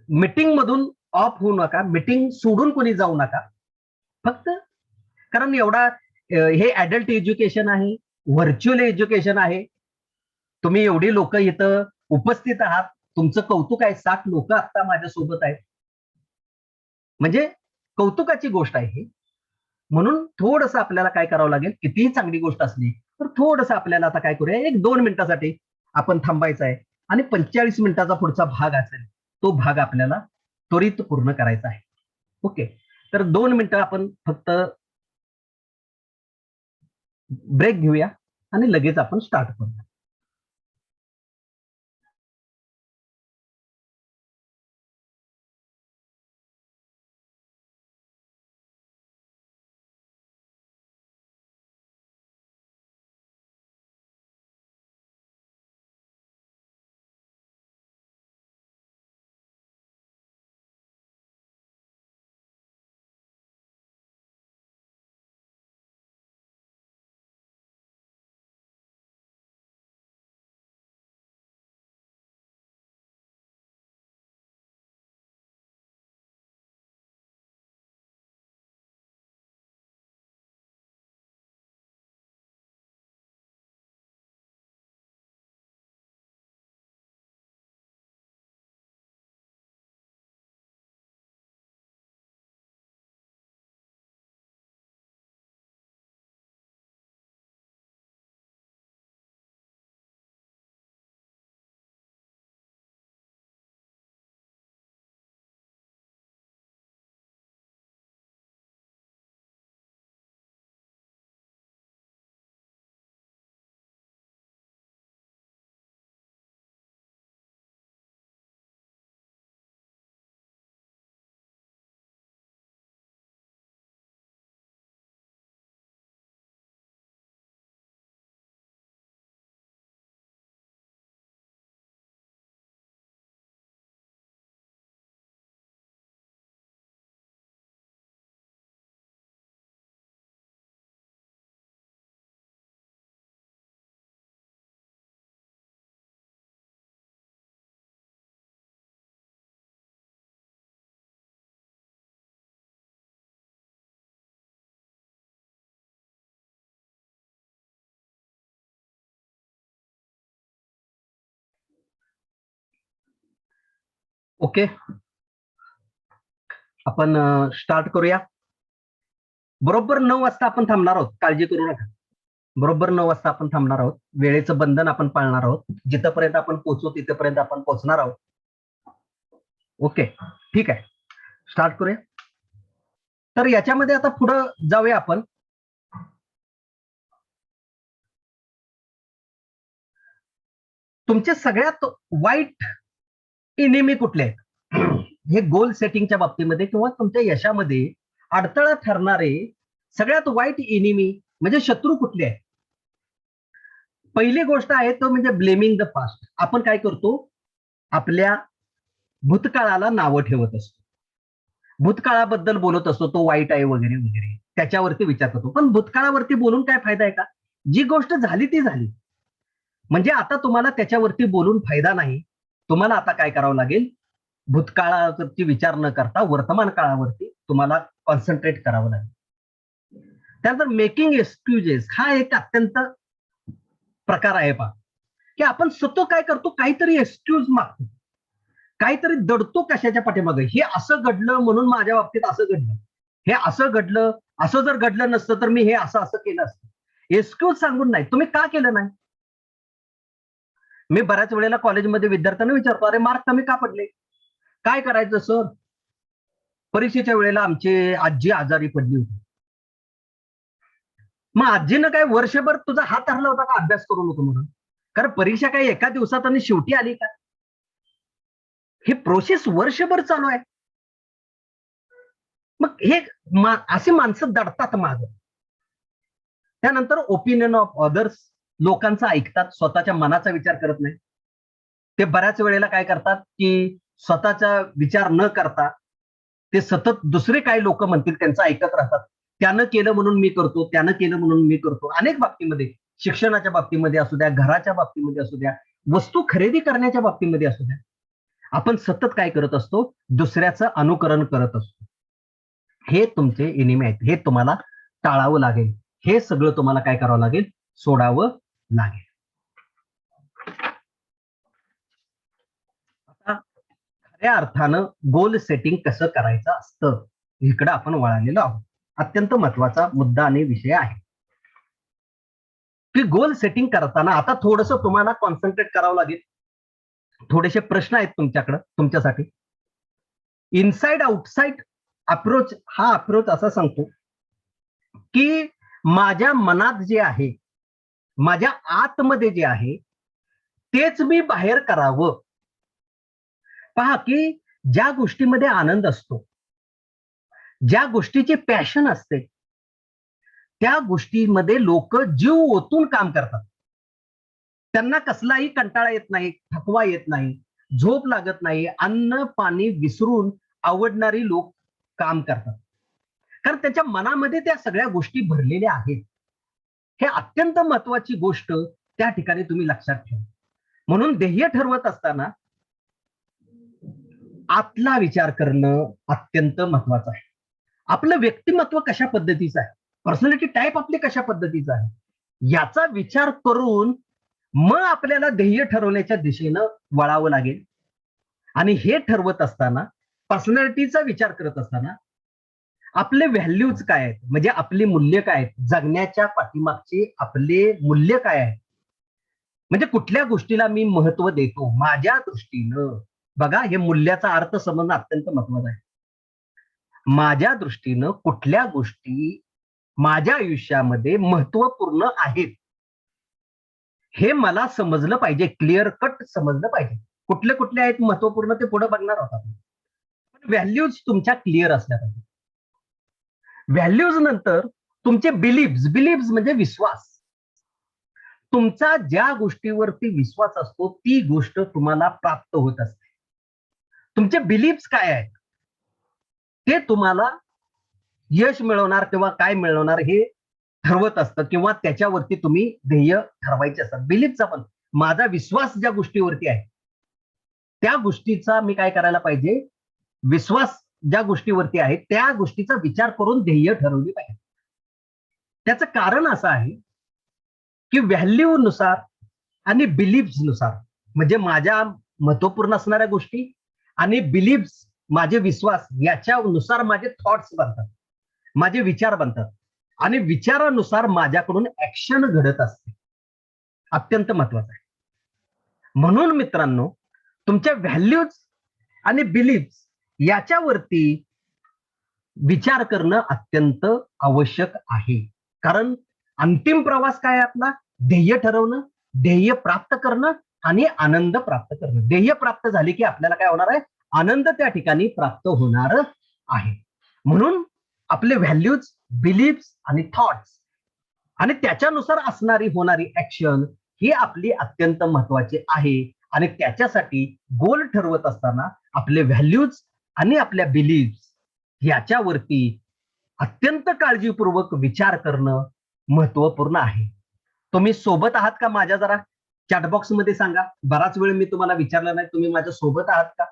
Speaker 1: मीटिंग मधून ऑफ होऊ नका, मीटिंग सोडून कोणी जाऊ नका. फक्त कारण एवढा हे ऍडल्ट एज्युकेशन आहे, व्हर्च्युअल एज्युकेशन आहे. तुम्ही एवढी लोक इथं उपस्थित आहात, तुमचं कौतुक आहे. 60 लोक आता माझ्या सोबत आहेत, म्हणजे कौतुकाची गोष्ट आहे ही. म्हणून थोडस आपल्याला काय करावं लागेल, कितीही चांगली गोष्ट असली तर थोडस आपल्याला आता काय करूया, एक 2 मिनिटासाठी आपण थांबायचं आहे आणि 45 मिनिटाचा पुढचा भाग असेल, तो भाग आपल्याला त्वरित पूर्ण करायचा आहे. ओके. तर 2 मिनिटं आपण फक्त ब्रेक घेऊया आणि लगेच आपण स्टार्ट करूया. ओके, आपण स्टार्ट करूया. बरोबर 9 वाजता आपण थांबणार आहोत, काळजी करू नका. बरोबर 9 वाजता आपण थांबणार आहोत. वेळेचं बंधन आपण पाळणार आहोत. जिथपर्यंत आपण पोहोचू तिथपर्यंत आपण पोहोचणार आहोत. ओके, ठीक आहे, स्टार्ट करूया. तर याच्यामध्ये आता पुढं जाऊया आपण. तुमचे सगळ्यात वाईट इनिमी कुठले आहेत? हे गोल सेटिंगच्या बाबतीमध्ये किंवा तुमच्या यशामध्ये अडथळा ठरणारे सगळ्यात वाईट इनिमी म्हणजे शत्रू कुठले आहेत? पहिली गोष्ट आहे तो म्हणजे ब्लेमिंग द पास्ट. आपण काय करतो, आपल्या भूतकाळाला नावं ठेवत असतो. भूतकाळाबद्दल बोलत असतो, तो वाईट आहे वगैरे वगैरे, त्याच्यावरती विचार करतो. पण भूतकाळावरती बोलून काय फायदा आहे का? जी गोष्ट झाली ती झाली. म्हणजे आता तुम्हाला त्याच्यावरती बोलून फायदा नाही. तुम्हाला आता काय करावं लागेल, भूतकाळावरती विचार न करता वर्तमान काळावरती तुम्हाला कॉन्सन्ट्रेट करावं लागेल. त्यानंतर मेकिंग एक्सक्युजेस हा एक अत्यंत प्रकार आहे पहा, की आपण स्वतः काय करतो, काहीतरी एक्सक्यूज मागतो, काहीतरी दडतो कशाच्या पाठीमागे. हे असं घडलं म्हणून माझ्या बाबतीत असं घडलं, हे असं घडलं, असं जर घडलं नसतं तर मी हे असं असं केलं असतं. एक्सक्यूज सांगून नाही, तुम्ही का केलं नाही. मी बऱ्याच वेळेला कॉलेजमध्ये विद्यार्थ्यांना विचारतो, अरे मार्क कमी का पडले, काय करायचं सर. परीक्षेच्या वेळेला आमची आजी आजारी पडली होती. मग आजीनं काय वर्षभर तुझा हात धरला होता का अभ्यास करू नको म्हणून. कारण परीक्षा काही एका दिवसात आणि शेवटी आली का. ही प्रोसेस वर्षभर चालू आहे. मग हे अशी माणसं दडतात माग. त्यानंतर ओपिनियन ऑफ अदर्स, लोकांचं ऐकतात, स्वतःच्या मनाचा विचार करत नाही. ते बऱ्याच वेळेला काय करतात, की स्वतःचा विचार न करता ते सतत दुसरे काही लोक म्हणतील त्यांचं ऐकत राहतात. त्यानं केलं म्हणून मी करतो, त्यानं केलं म्हणून मी करतो. अनेक बाबतीमध्ये, शिक्षणाच्या बाबतीमध्ये असू द्या, घराच्या बाबतीमध्ये असू द्या, वस्तू खरेदी करण्याच्या बाबतीमध्ये असू द्या, आपण सतत काय करत असतो, दुसऱ्याचं अनुकरण करत असतो. हे तुमचे एनिमी आहेत. हे तुम्हाला टाळावं लागेल. हे सगळं तुम्हाला काय करावं लागेल, सोडावं लागेल. आता खऱ्या अर्थानं गोल सेटिंग कसं करायचं असतं, इकडं आपण वळालेलो आहोत. अत्यंत महत्वाचा मुद्दा आणि विषय आहे, की गोल सेटिंग करताना आता थोडस तुम्हाला कॉन्सन्ट्रेट करावं लागेल. थोडेसे प्रश्न आहेत तुमच्याकडे, तुमच्यासाठी. इनसाइड आउटसाइड अप्रोच, हा अप्रोच असा सांगतो, की माझ्या मनात जे आहे, माझ्या आतमध्ये जे आहे, तेच मी बाहेर करावं. पहा, की ज्या गोष्टीमध्ये आनंद असतो, ज्या गोष्टीची पॅशन असते, त्या गोष्टीमध्ये लोक जीव ओतून काम करतात. त्यांना कसलाही कंटाळा येत नाही, थकवा येत नाही, झोप लागत नाही, अन्न पाणी विसरून आवडणारी लोक काम करतात. कारण त्याच्या मनामध्ये त्या सगळ्या गोष्टी भरलेल्या आहेत. हे अत्यंत महत्वाची गोष्ट त्या ठिकाणी तुम्ही लक्षात ठेवा. म्हणून ध्येय ठरवत असताना आतला विचार करणं अत्यंत महत्वाचं आहे. आपलं व्यक्तिमत्व कशा पद्धतीचं आहे, पर्सनॅलिटी टाईप आपले कशा पद्धतीचं आहे, याचा विचार करून मग आपल्याला ध्येय ठरवण्याच्या दिशेनं वळावं लागेल. आणि हे ठरवत असताना, पर्सनॅलिटीचा विचार करत असताना, आपले व्हॅल्यूज काय आहेत, म्हणजे आपली मूल्य काय आहेत, जगण्याच्या पाठीमागचे आपले मूल्य काय आहेत, म्हणजे कुठल्या गोष्टीला मी महत्व देतो माझ्या दृष्टीनं. बघा, हे मूल्याचा अर्थ समजणं अत्यंत महत्वाचं आहे. माझ्या दृष्टीनं कुठल्या गोष्टी माझ्या आयुष्यामध्ये महत्वपूर्ण आहेत, हे मला समजलं पाहिजे, क्लिअर कट समजलं पाहिजे. कुठले कुठले आहेत महत्वपूर्ण ते पुढे बघणार आहोत आपण. पण व्हॅल्यूज तुमच्या क्लिअर असल्या पाहिजे. व्हॅल्यूज नंतर तुमचे बिलीव्स, बिलीव्स म्हणजे विश्वास. तुमचा ज्या गोष्टीवरती विश्वास असतो ती गोष्ट तुम्हाला प्राप्त होत असते. तुमचे बिलीव्स काय आहेत, ते तुम्हाला यश मिळवणार किंवा काय मिळवणार हे ठरवत असतं, किंवा त्याच्यावरती तुम्ही ध्येय ठरवायचे असतात. बिलीफचा पण, माझा विश्वास ज्या गोष्टीवरती आहे त्या गोष्टीचा मी काय करायला पाहिजे, विश्वास ज्या गोष्टीवरती आहे त्या गोष्टीचा विचार करून ध्येय ठरवली पाहिजे. त्याचं कारण असं आहे, की व्हॅल्यू नुसार आणि बिलीव्स नुसार, म्हणजे माझ्या महत्वपूर्ण असणाऱ्या गोष्टी आणि बिलीव्स, माझे विश्वास, याच्यानुसार माझे थॉट्स बनतात, माझे विचार बनतात, आणि विचारानुसार माझ्याकडून ऍक्शन घडत असते. अत्यंत महत्वाचं आहे. म्हणून मित्रांनो, तुमच्या व्हॅल्यूज आणि बिलीव्स याच्यावरती विचार करणं अत्यंत आवश्यक आहे. कारण अंतिम प्रवास काय आपला, ध्येय ठरवणं, ध्येय प्राप्त करणं आणि आनंद प्राप्त करणं. ध्येय प्राप्त झाले की आपल्याला काय होणार आहे, आनंद त्या ठिकाणी प्राप्त होणार आहे. म्हणून आपले व्हॅल्यूज, बिलीव्स आणि थॉट्स आणि त्याच्यानुसार असणारी होणारी ऍक्शन ही आपली अत्यंत महत्वाची आहे. आणि त्याच्यासाठी गोल ठरवत असताना आपले व्हॅल्यूज आणि आपल्या बिलीव्स याच्यावरती अत्यंत काळजीपूर्वक विचार करणं महत्वपूर्ण आहे. तुम्ही सोबत आहात का माझ्या? जरा चॅटबॉक्स मध्ये सांगा. बराच वेळ मी तुम्हाला विचारलं नाही, तुम्ही माझ्या सोबत आहात का?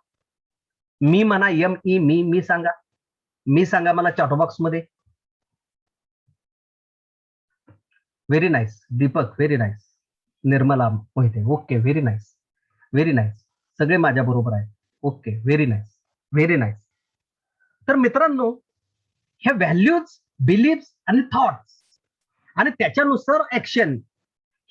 Speaker 1: मी म्हणा, मी सांगा. मी सांगा मला चॅटबॉक्स मध्ये. Very nice Deepak, very nice. Nirmala Mohite, okay, very nice, very nice. सगळे माझ्या बरोबर आहेत. Okay, very nice, very nice. तर मित्रांनो, ह्या व्हॅल्यूज, बिलीव्स आणि थॉट्स आणि त्याच्यानुसार ऍक्शन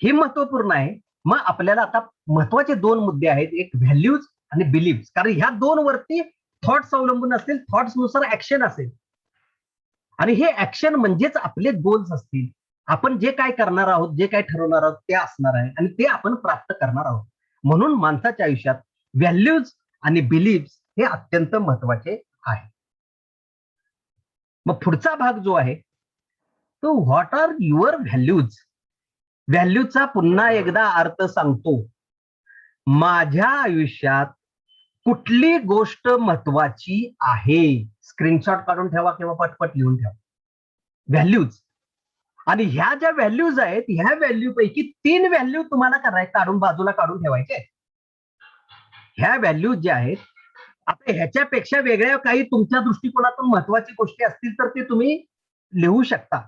Speaker 1: हे महत्वपूर्ण आहे. मग आपल्याला आता महत्वाचे दोन मुद्दे आहेत, एक व्हॅल्यूज आणि बिलीव्स. कारण ह्या दोन वरती थॉट्स अवलंबून असतील, थॉट्स नुसार ऍक्शन असेल आणि हे ऍक्शन म्हणजेच आपले गोल्स असतील. आपण जे काय करणार आहोत, जे काय ठरवणार आहोत ते असणार आहे आणि ते आपण प्राप्त करणार आहोत. म्हणून माणसाच्या आयुष्यात व्हॅल्यूज आणि बिलीव्स हे अत्यंत महत्वाचे आहे. मग पुढचा भाग जो आहे तो व्हॉट आर युअर व्हॅल्यूज. व्हॅल्यूचा पुन्हा एकदा अर्थ सांगतो. माझ्या आयुष्यात कुठली गोष्ट महत्वाची आहे? स्क्रीनशॉट काढून ठेवा किंवा पटपट लिहून ठेवा. व्हॅल्यूज. आणि ह्या ज्या व्हॅल्यूज आहेत, ह्या व्हॅल्यू पैकी 3 व्हॅल्यू तुम्हाला काढून बाजूला काढून ठेवायचे. ह्या व्हॅल्यूज ज्या आहेत, आता ह्याच्यापेक्षा वेगळ्या काही तुमच्या दृष्टिकोनातून महत्वाची गोष्टी असतील तर ते तुम्ही लिहू शकता.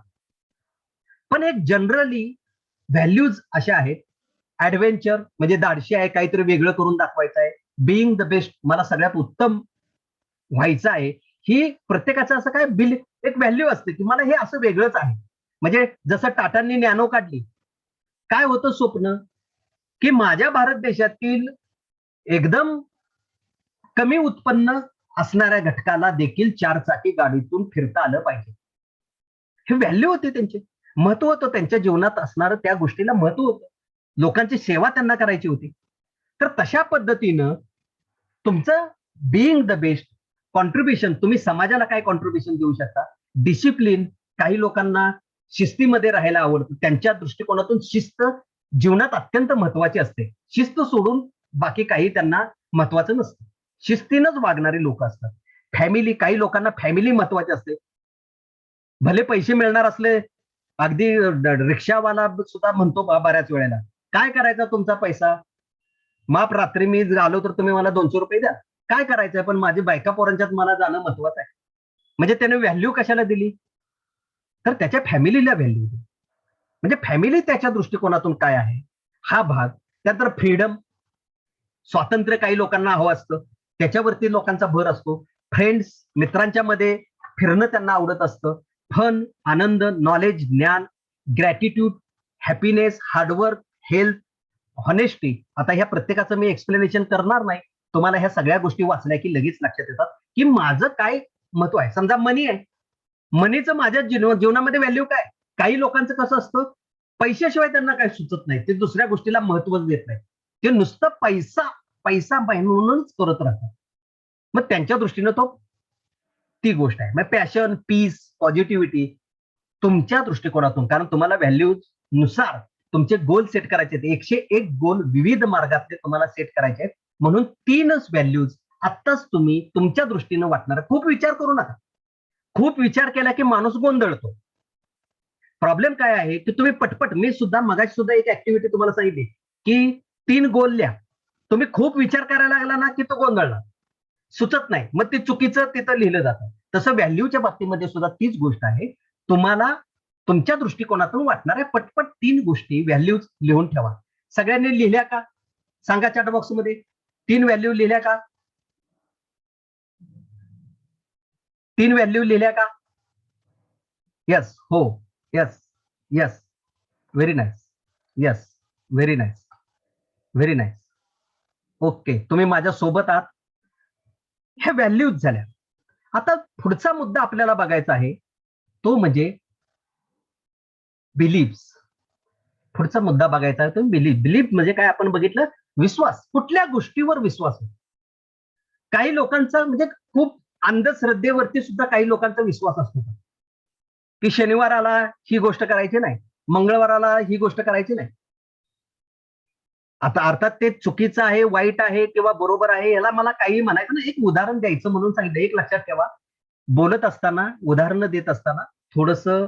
Speaker 1: पण एक जनरली व्हॅल्यूज अशा आहेत. ऍडव्हेंचर म्हणजे धाडशी आहे, काहीतरी वेगळं करून दाखवायचं आहे. बिईंग द बेस्ट, मला सगळ्यात उत्तम व्हायचं आहे. ही प्रत्येकाचं असं काय एक व्हॅल्यू असते की मला हे असं वेगळंच आहे. म्हणजे जसं टाटांनी नॅनो काढली, काय होतं स्वप्न की माझ्या भारत देशातील एकदम कमी उत्पन्न असणाऱ्या घटकाला देखील 4 चाकी गाडीतून फिरता आलं पाहिजे. हे व्हॅल्यू होते त्यांचे, महत्व होतं त्यांच्या जीवनात असणारं, त्या गोष्टीला महत्व होतं. लोकांची सेवा त्यांना करायची होती. तर तशा पद्धतीनं तुमचं बिईंग द बेस्ट, कॉन्ट्रीब्युशन, तुम्ही समाजाला काय कॉन्ट्रीब्युशन देऊ शकता. डिसिप्लिन, काही लोकांना शिस्तीमध्ये राहायला आवडतं, त्यांच्या दृष्टिकोनातून शिस्त जीवनात अत्यंत महत्वाची असते. शिस्त सोडून बाकी काही त्यांना महत्वाचं नसतं. शिस्तीनंच वागणारी लोक असतात. फॅमिली, काही लोकांना फॅमिली महत्वाची असते. भले पैसे मिळणार असले, अगदी रिक्षावाला सुद्धा म्हणतो बऱ्याच वेळेला, काय करायचा तुमचा पैसा? माप रात्री मी आलो तर तुम्ही मला 200 रुपये द्या. काय करायचंय, पण माझी बायका पोरांच्यात मला जाणं महत्वाचं आहे. म्हणजे त्याने व्हॅल्यू कशाला दिली? तर त्याच्या फॅमिलीला व्हॅल्यू दिली. म्हणजे फॅमिली त्याच्या दृष्टिकोनातून काय आहे हा भाग. त्यानंतर फ्रीडम, स्वातंत्र्य काही लोकांना हवं असतं, त्याच्यावरती लोकांचा भर असतो. फ्रेंड्स, मित्रांच्या मध्ये फिरणं त्यांना आवडत असतं. फन, आनंद, नॉलेज, ज्ञान, gratitude, happiness, hard work, health, honesty. आता ह्या प्रत्येकाचं मी एक्सप्लेनेशन करणार नाही. तुम्हाला ह्या सगळ्या गोष्टी वाचल्या की लगेच लक्षात येतात की माझं काय महत्व आहे. समजा मनी आहे, मनीचं माझ्या जीवनामध्ये व्हॅल्यू काय? काही लोकांचं कसं असतं, पैशाशिवाय त्यांना काही सुचत नाही, ते दुसऱ्या गोष्टीला महत्वच देत नाही, ते नुसतं पैसा पैसा म्हणूनच करत राहतात. मग त्यांच्या दृष्टीनं ती गोष्ट आहे. मग पॅशन, पीस, पॉझिटिव्हिटी तुमच्या दृष्टिकोनातून, कारण तुम्हाला व्हॅल्यूज नुसार तुमचे गोल सेट करायचे आहेत. 101 गोल विविध मार्गातले तुम्हाला सेट करायचे आहेत. म्हणून 3च व्हॅल्यूज आत्ताच तुम्ही तुमच्या दृष्टीनं वाटणार. खूप विचार करू नका. खूप विचार केला की माणूस गोंधळतो. प्रॉब्लेम काय आहे की तुम्ही पटपट, मी सुद्धा मगाशी सुद्धा एक ऍक्टिव्हिटी तुम्हाला सांगितली की 3 गोल लिहा. तुम्ही खूप विचार करायला लागला ना की तो गोंधळला, सुचत नाही, मग ते चुकीचं तिथं लिहिलं जातं. तसं व्हॅल्यूच्या बाबतीमध्ये सुद्धा तीच गोष्ट आहे. तुम्हाला तुमच्या दृष्टिकोनातून वाटणाऱ्या पटपट 3 गोष्टी व्हॅल्यूज लिहून ठेवा. सगळ्यांनी लिहिल्या का? सांगा चॅट बॉक्स मध्ये. 3 व्हॅल्यू लिहिल्या का? 3 व्हॅल्यू लिहिल्या का? येस, हो, yes, yes, very nice, yes, very nice, very nice. Okay, तुम्ही माझ्या सोबत आहात. ह्या व्हॅल्यूज झाल्या. आता पुढचा मुद्दा आपल्याला बघायचा आहे, तो म्हणजे बिलीव्स. पुढचा मुद्दा बघायचा आहे तो बिलीफ. बिलीफ म्हणजे काय आपण बघितलं, विश्वास. कुठल्या गोष्टीवर विश्वास आहे. काही लोकांचा म्हणजे खूप अंधश्रद्धेवरती सुद्धा काही लोकांचा विश्वास असतो की शनिवाराला ही गोष्ट करायची नाही, मंगळवाराला ही गोष्ट करायची नाही. आता अर्थात ते चुकीचं आहे, वाईट आहे किंवा बरोबर आहे, याला मला काही म्हणायचं नाही. एक उदाहरण द्यायचं म्हणून सांगितलं. एक लक्षात ठेवा, बोलत असताना, उदाहरणं देत असताना थोडंसं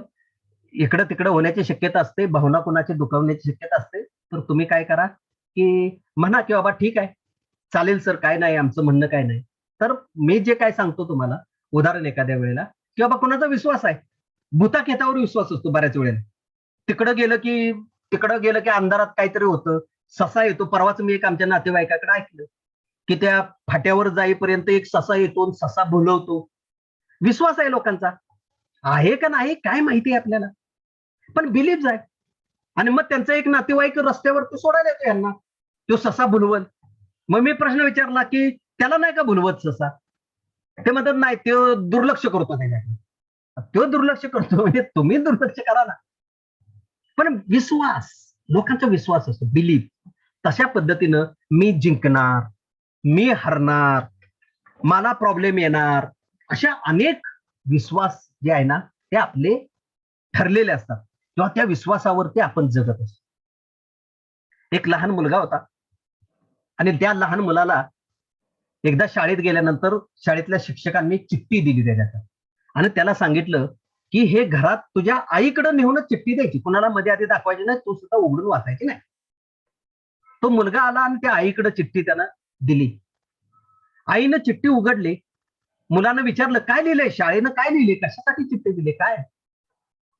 Speaker 1: इकडं तिकडं होण्याची शक्यता असते, भावना कोणाची दुखावण्याची शक्यता असते. तर तुम्ही काय करा, की म्हणा की बाबा ठीक आहे, चालेल सर, काय नाही, आमचं म्हणणं काय नाही. तर मी जे काय सांगतो तुम्हाला, उदाहरण एखाद्या वेळेला, की बाबा कोणाचा विश्वास आहे. भुताखेतावर विश्वास असतो बऱ्याच वेळेला. तिकडं गेलं की तिकडं गेलं की अंधारात काहीतरी होतं. ससा येतो. परवाच मी एक आमच्या नातेवाईकाकडे ऐकलं, की त्या फाट्यावर जाईपर्यंत एक ससा येतो आणि ससा भुलवतो. विश्वास आहे लोकांचा. आहे का नाही काय माहिती आहे आपल्याला. पण बिलीव्ह आहे. आणि मग त्यांचा एक नातेवाईक रस्त्यावरती सोडायला येतो यांना. तो ससा भुलवल. मग मी प्रश्न विचारला, की त्याला नाही का भुलवत ससा? ते म्हणतात, "नाही, तो दुर्लक्ष करतो त्याच्याकडे." तो दुर्लक्ष करतो म्हणजे तुम्ही दुर्लक्ष करा ना. पण विश्वास, लोकांचा विश्वास असतो, बिलीफ. तशा पद्धतीनं मी जिंकणार, मी हरणार, मला प्रॉब्लेम येणार, अशा अनेक विश्वास जे आहे ना, ते आपले ठरलेले असतात किंवा त्या विश्वासावरती आपण जगत असतो. एक लहान मुलगा होता आणि त्या लहान मुलाला एकदा शाळेत गेल्यानंतर शाळेतल्या शिक्षकांनी चिठ्ठी दिली त्याच्याकडे आणि त्याला सांगितलं, की हे घरात तुझ्या आईकडे नेऊनच चिठ्ठी द्यायची. कुणाला मध्ये आधी दाखवायची नाही, तू सुद्धा उघडून वाचायची नाही. तो मुलगा आला आणि त्या आईकडे चिठ्ठी त्यानं दिली. आईनं चिठ्ठी उघडली. मुलानं विचारलं, "काय लिहिलंय? शाळेनं काय लिहिलंय? कशासाठी चिठ्ठी दिली? काय?"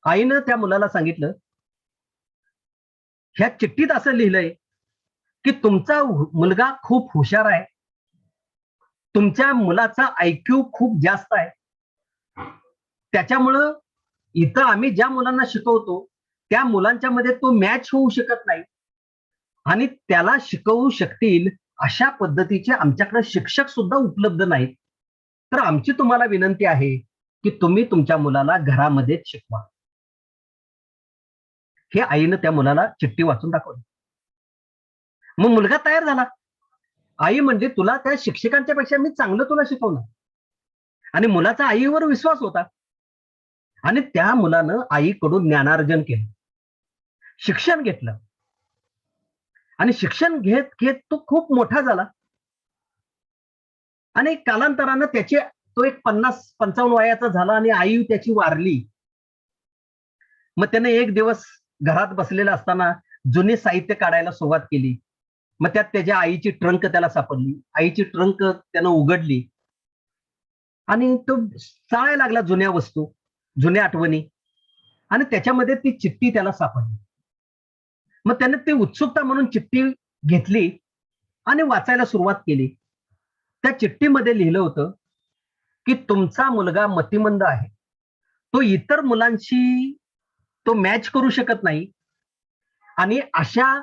Speaker 1: आईनं त्या मुलाला सांगितलं, "ह्या चिठ्ठीत असं लिहिलंय, की तुमचा मुलगा खूप हुशार आहे. तुमच्या मुलाचा आयक्यू खूप जास्त आहे. त्याच्यामुळं इथं आम्ही ज्या मुलांना शिकवतो, त्या मुलांच्या मध्ये तो मॅच होऊ शकत नाही आणि त्याला शिकवू शकतील अशा पद्धतीचे आमच्याकडे शिक्षक सुद्धा उपलब्ध नाहीत. तर आमची तुम्हाला विनंती आहे, की तुम्ही तुमच्या मुलाला घरामध्येच शिकवा." हे आईनं त्या मुलाला चिठ्ठी वाचून दाखवली. मग मुलगा तयार झाला. आई म्हणजे तुला त्या शिक्षकांच्या पेक्षा मी चांगलं तुला शिकवणार आणि मुलाचा आईवर विश्वास होता आणि त्या मुलानं आईकडून ज्ञानार्जन केलं. शिक्षण घेतलं आणि शिक्षण घेत घेत तो खूप मोठा झाला आणि कालांतरानं त्याची तो एक 50-55 वयाचा झाला आणि आई त्याची वारली. मग त्याने एक दिवस घरात बसलेला असताना जुने साहित्य काढायला सुरुवात केली. मग त्यात त्याच्या आईची ट्रंक त्याला सापडली. आईची ट्रंक त्यानं उघडली आणि तो चाळायला लागला जुन्या वस्तू, जुन्या आठवणी आणि त्याच्यामध्ये ती चिठ्ठी त्याला सापडली. मग त्याने ती उत्सुकता म्हणून चिठ्ठी घेतली आणि वाचायला सुरुवात केली. त्या चिठ्ठीमध्ये लिहिलं होतं, की तुमचा मुलगा मतिमंद आहे. तो इतर मुलांशी तो मॅच करू शकत नाही आणि अशा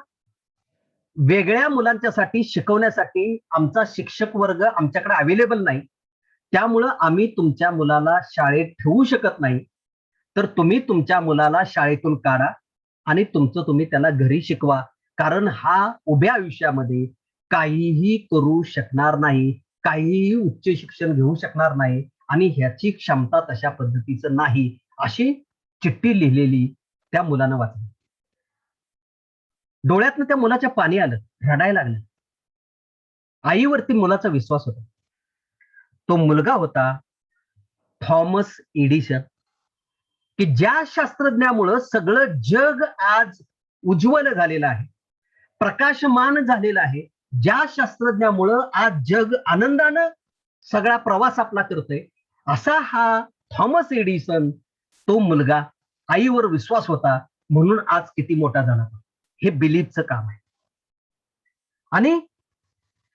Speaker 1: वेगळ्या मुलांच्यासाठी शिकवण्यासाठी आमचा शिक्षक वर्ग आमच्याकडे अवेलेबल नाही. त्यामुळं आम्ही तुमच्या मुलाला शाळेत ठेवू शकत नाही. तर तुम्ही तुमच्या मुलाला शाळेतून काढा आणि तुमचं तुम्ही त्याला घरी शिकवा. कारण हा उभ्या आयुष्यामध्ये काहीही करू शकणार नाही, काहीही उच्च शिक्षण घेऊ शकणार नाही आणि ह्याची क्षमता तशा पद्धतीचं नाही, अशी चिठ्ठी लिहिलेली त्या मुलानं वाचली. डोळ्यातनं त्या मुलाच्या पाणी आलं, रडायला लागलं. आईवरती मुलाचा विश्वास होता. तो मुलगा होता थॉमस एडिसन, की ज्या शास्त्रज्ञामुळं सगळं जग आज उज्ज्वल झालेलं आहे, प्रकाशमान झालेलं आहे. ज्या शास्त्रज्ञामुळं आज जग आनंदानं सगळा प्रवास आपला करतोय, असा हा थॉमस एडिसन, तो मुलगा आईवर विश्वास होता म्हणून आज किती मोठा झाला. हे बिलीफचं काम आहे. आणि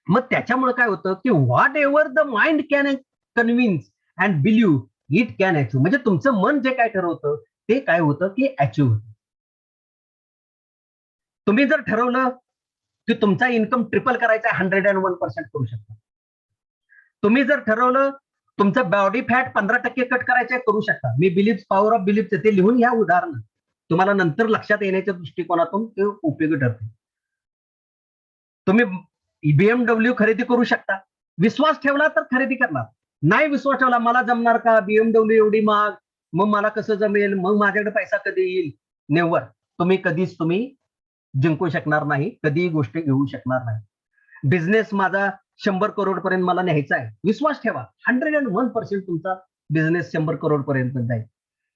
Speaker 1: मग त्याच्यामुळे काय होतं, की what ever the mind can convince and believe it can achieve. म्हणजे तुमचं मन जे काय ठरवतं, ते काय होतं, की अचीव्ह होतं. तुम्ही जर ठरवलं, की तुमचा इन्कम ट्रिपल करायचा आहे, 101% करू शकता. तुम्ही जर ठरवलं, तुमचं बॉडी फॅट 15% कट करायचं आहे, करू शकता. मी बिलीव्ह पॉवर ऑफ बिलीव्ह ते लिहून घ्या उदाहरण. तुम्हाला नंतर लक्षात येण्याच्या दृष्टिकोनातून ते उपयोगी ठरते. तुम्ही BMW खरेदी करू शकता. विश्वास ठेवला तर खरेदी करणार. नाही विश्वास ठेवला, मला जमणार का? BMW एवढी महाग, मग मला कसं जमेल? मग माझ्याकडे पैसा कधी येईल? नेव्हर. तुम्ही कधीच जिंकू शकणार नाही. कधीही गोष्टी घेऊ शकणार नाही. बिझनेस माझा 100 करोड पर्यंत मला न्यायचा आहे. विश्वास ठेवा. 101% तुमचा बिझनेस 100 करोड पर्यंत जाईल.